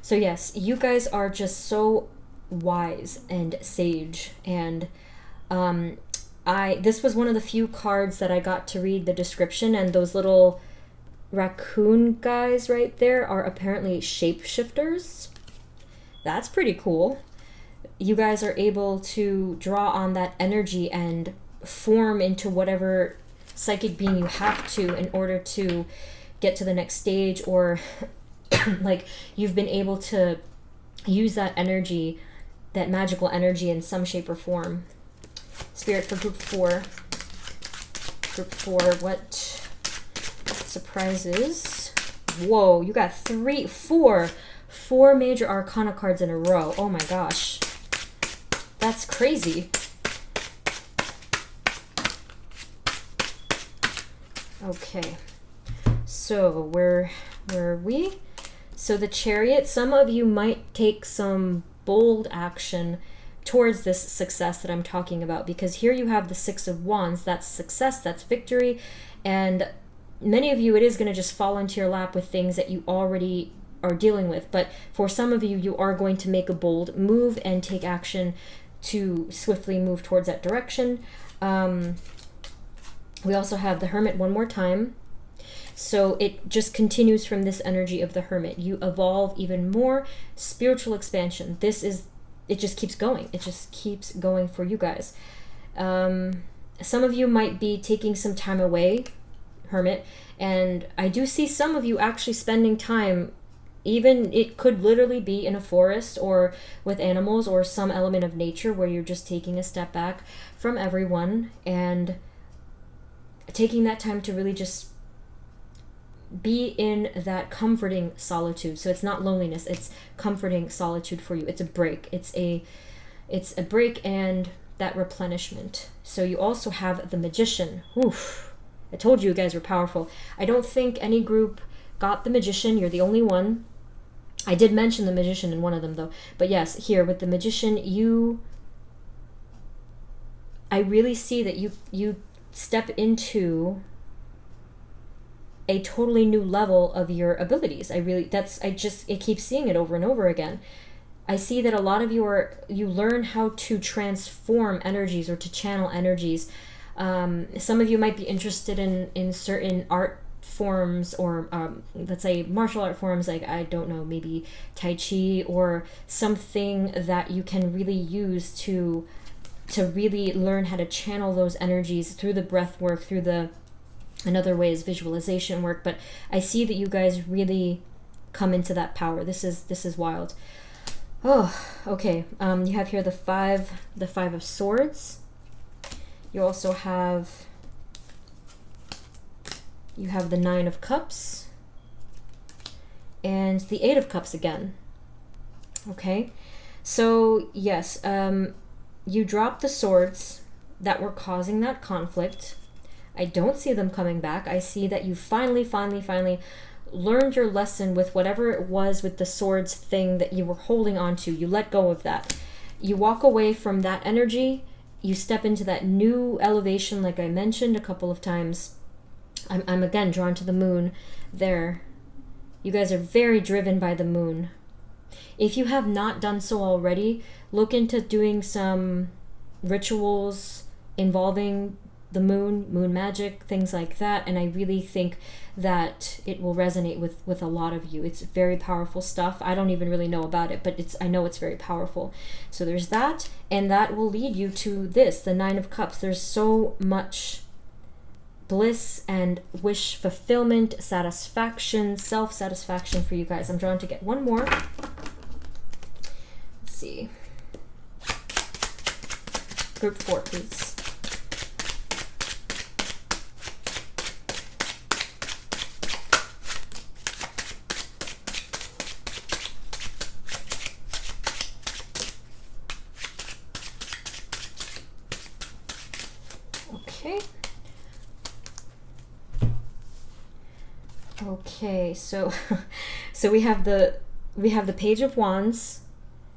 So yes, you guys are just so wise and sage, and this was one of the few cards that I got to read the description, and those little raccoon guys right there are apparently shapeshifters. That's pretty cool. You guys are able to draw on that energy and form into whatever psychic being you have to in order to get to the next stage, or like you've been able to use that energy, that magical energy, in some shape or form. Spirit, for group 4. Group 4, what surprises? Whoa, you got 4 major arcana cards in a row. Oh my gosh. That's crazy. Okay. So, where are we? So the Chariot, some of you might take some bold action towards this success that I'm talking about, because here you have the 6 of Wands. That's success, that's victory, and many of you, it is going to just fall into your lap with things that you already are dealing with. But for some of you, you are going to make a bold move and take action to swiftly move towards that direction. We also have the Hermit one more time. So it just continues from this energy of the Hermit. You evolve even more. Spiritual expansion. It just keeps going. It just keeps going for you guys. Some of you might be taking some time away, Hermit, and I do see some of you actually spending time, even it could literally be in a forest or with animals or some element of nature where you're just taking a step back from everyone and taking that time to really just be in that comforting solitude. So it's not loneliness, it's comforting solitude for you. It's a break. It's a break and that replenishment. So you also have the Magician. Oof. I told you guys were powerful. I don't think any group got the Magician. You're the only one. I did mention the Magician in one of them though. But yes, here with the Magician, you I really see that you step into a totally new level of your abilities. I keep seeing it over and over again. I see that a lot of you learn how to transform energies or to channel energies. Some of you might be interested in certain art forms, or let's say martial art forms, like, I don't know, maybe Tai Chi, or something that you can really use to really learn how to channel those energies through the breath work, another way is visualization work. But I see that you guys really come into that power. This is wild. Oh, okay. You have here the five of swords. You also have the 9 of cups and the 8 of cups again. Okay, so yes, you dropped the swords that were causing that conflict. I don't see them coming back. I see that you finally learned your lesson with whatever it was with the swords thing that you were holding on to. You let go of that. You walk away from that energy. You step into that new elevation, like I mentioned a couple of times. I'm again drawn to the moon there. You guys are very driven by the moon. If you have not done so already, look into doing some rituals involving the moon magic, things like that, and I really think that it will resonate with a lot of you. It's very powerful stuff. I don't even really know about it, but I know it's very powerful. So there's that, and that will lead you to this, the 9 of cups. There's so much bliss and wish fulfillment, satisfaction, self-satisfaction for you guys. I'm drawn to get one more. Let's see. Group 4, please. Okay, so we have the Page of Wands.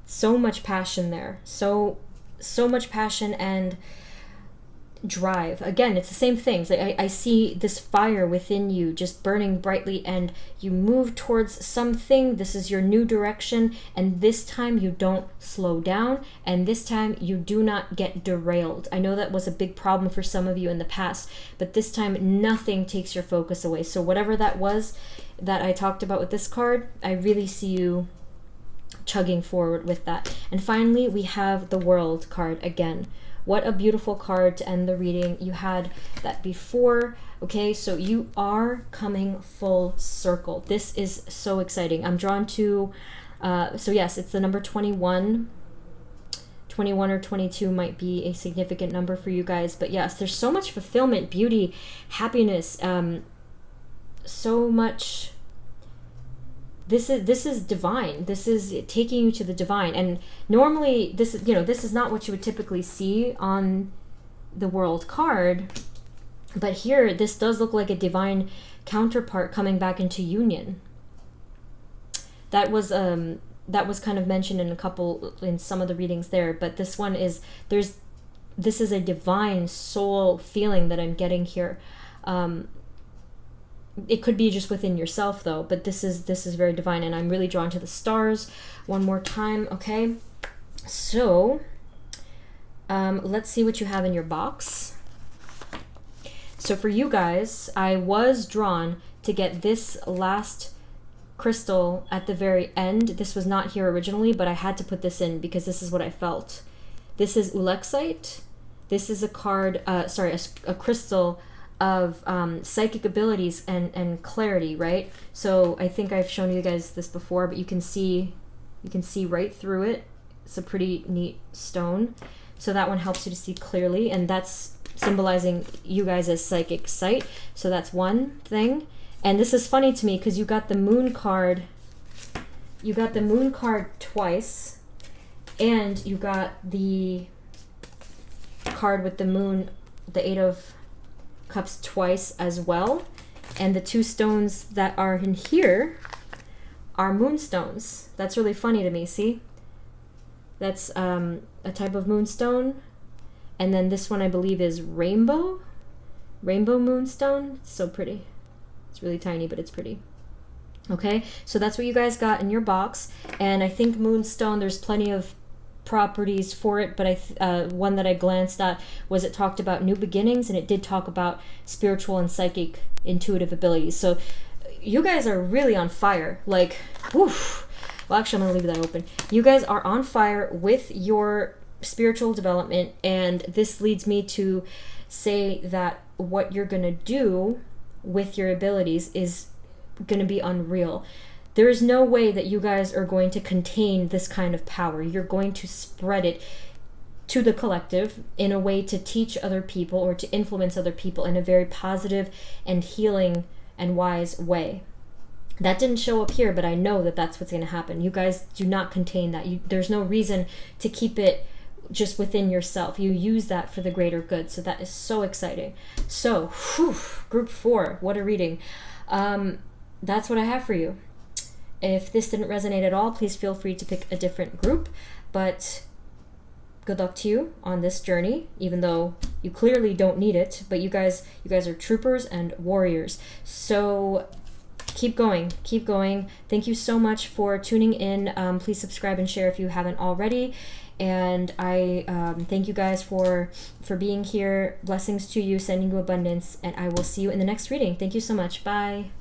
So much passion there. So much passion and drive. Again, it's the same things. I see this fire within you just burning brightly, and you move towards something. This is your new direction, and this time you don't slow down, and this time you do not get derailed. I know that was a big problem for some of you in the past, but this time nothing takes your focus away. So whatever that was that I talked about with this card, I really see you chugging forward with that. And finally, we have the World card again. What a beautiful card to end the reading. You had that before. Okay, so you are coming full circle. This is so exciting. I'm drawn to, so yes, it's the number 21. 21 or 22 might be a significant number for you guys. But yes, there's so much fulfillment, beauty, happiness, so much. This is divine. This is taking you to the divine. And normally this is not what you would typically see on the World card. But here, this does look like a divine counterpart coming back into union. That was kind of mentioned in some of the readings there, but this one is this is a divine soul feeling that I'm getting here. It could be just within yourself though, but this is very divine, and I'm really drawn to the stars one more time. Okay, so let's see what you have in your box. So for you guys, I was drawn to get this last crystal at the very end. This was not here originally, but I had to put this in because this is what I felt. This is Ulexite. This is a card, a crystal of psychic abilities and clarity, right? So I think I've shown you guys this before, but you can see right through it. It's a pretty neat stone. So that one helps you to see clearly, and that's symbolizing you guys as psychic sight. So that's one thing. And this is funny to me because you got the moon card. You got the moon card twice, and you got the card with the moon, the 8 of Cups twice as well. And the 2 stones that are in here are moonstones. That's really funny to me. See, that's a type of moonstone, And then this one I believe is Rainbow Moonstone. It's so pretty. It's really tiny, but it's pretty. Okay, so that's what you guys got in your box. And I think Moonstone, there's plenty of properties for it, but one that I glanced at was it talked about new beginnings, and it did talk about spiritual and psychic intuitive abilities. So you guys are really on fire. Like, woof. Well, actually, I'm going to leave that open. You guys are on fire with your spiritual development, and this leads me to say that what you're going to do with your abilities is going to be unreal. There is no way that you guys are going to contain this kind of power. You're going to spread it to the collective in a way to teach other people or to influence other people in a very positive and healing and wise way. That didn't show up here, but I know that that's what's going to happen. You guys do not contain that. There's no reason to keep it just within yourself. You use that for the greater good. So that is so exciting. So, whew, group 4, what a reading. That's what I have for you. If this didn't resonate at all, please feel free to pick a different group. But good luck to you on this journey, even though you clearly don't need it. But you guys are troopers and warriors. So keep going. Keep going. Thank you so much for tuning in. Please subscribe and share if you haven't already. And I thank you guys for being here. Blessings to you, sending you abundance. And I will see you in the next reading. Thank you so much. Bye.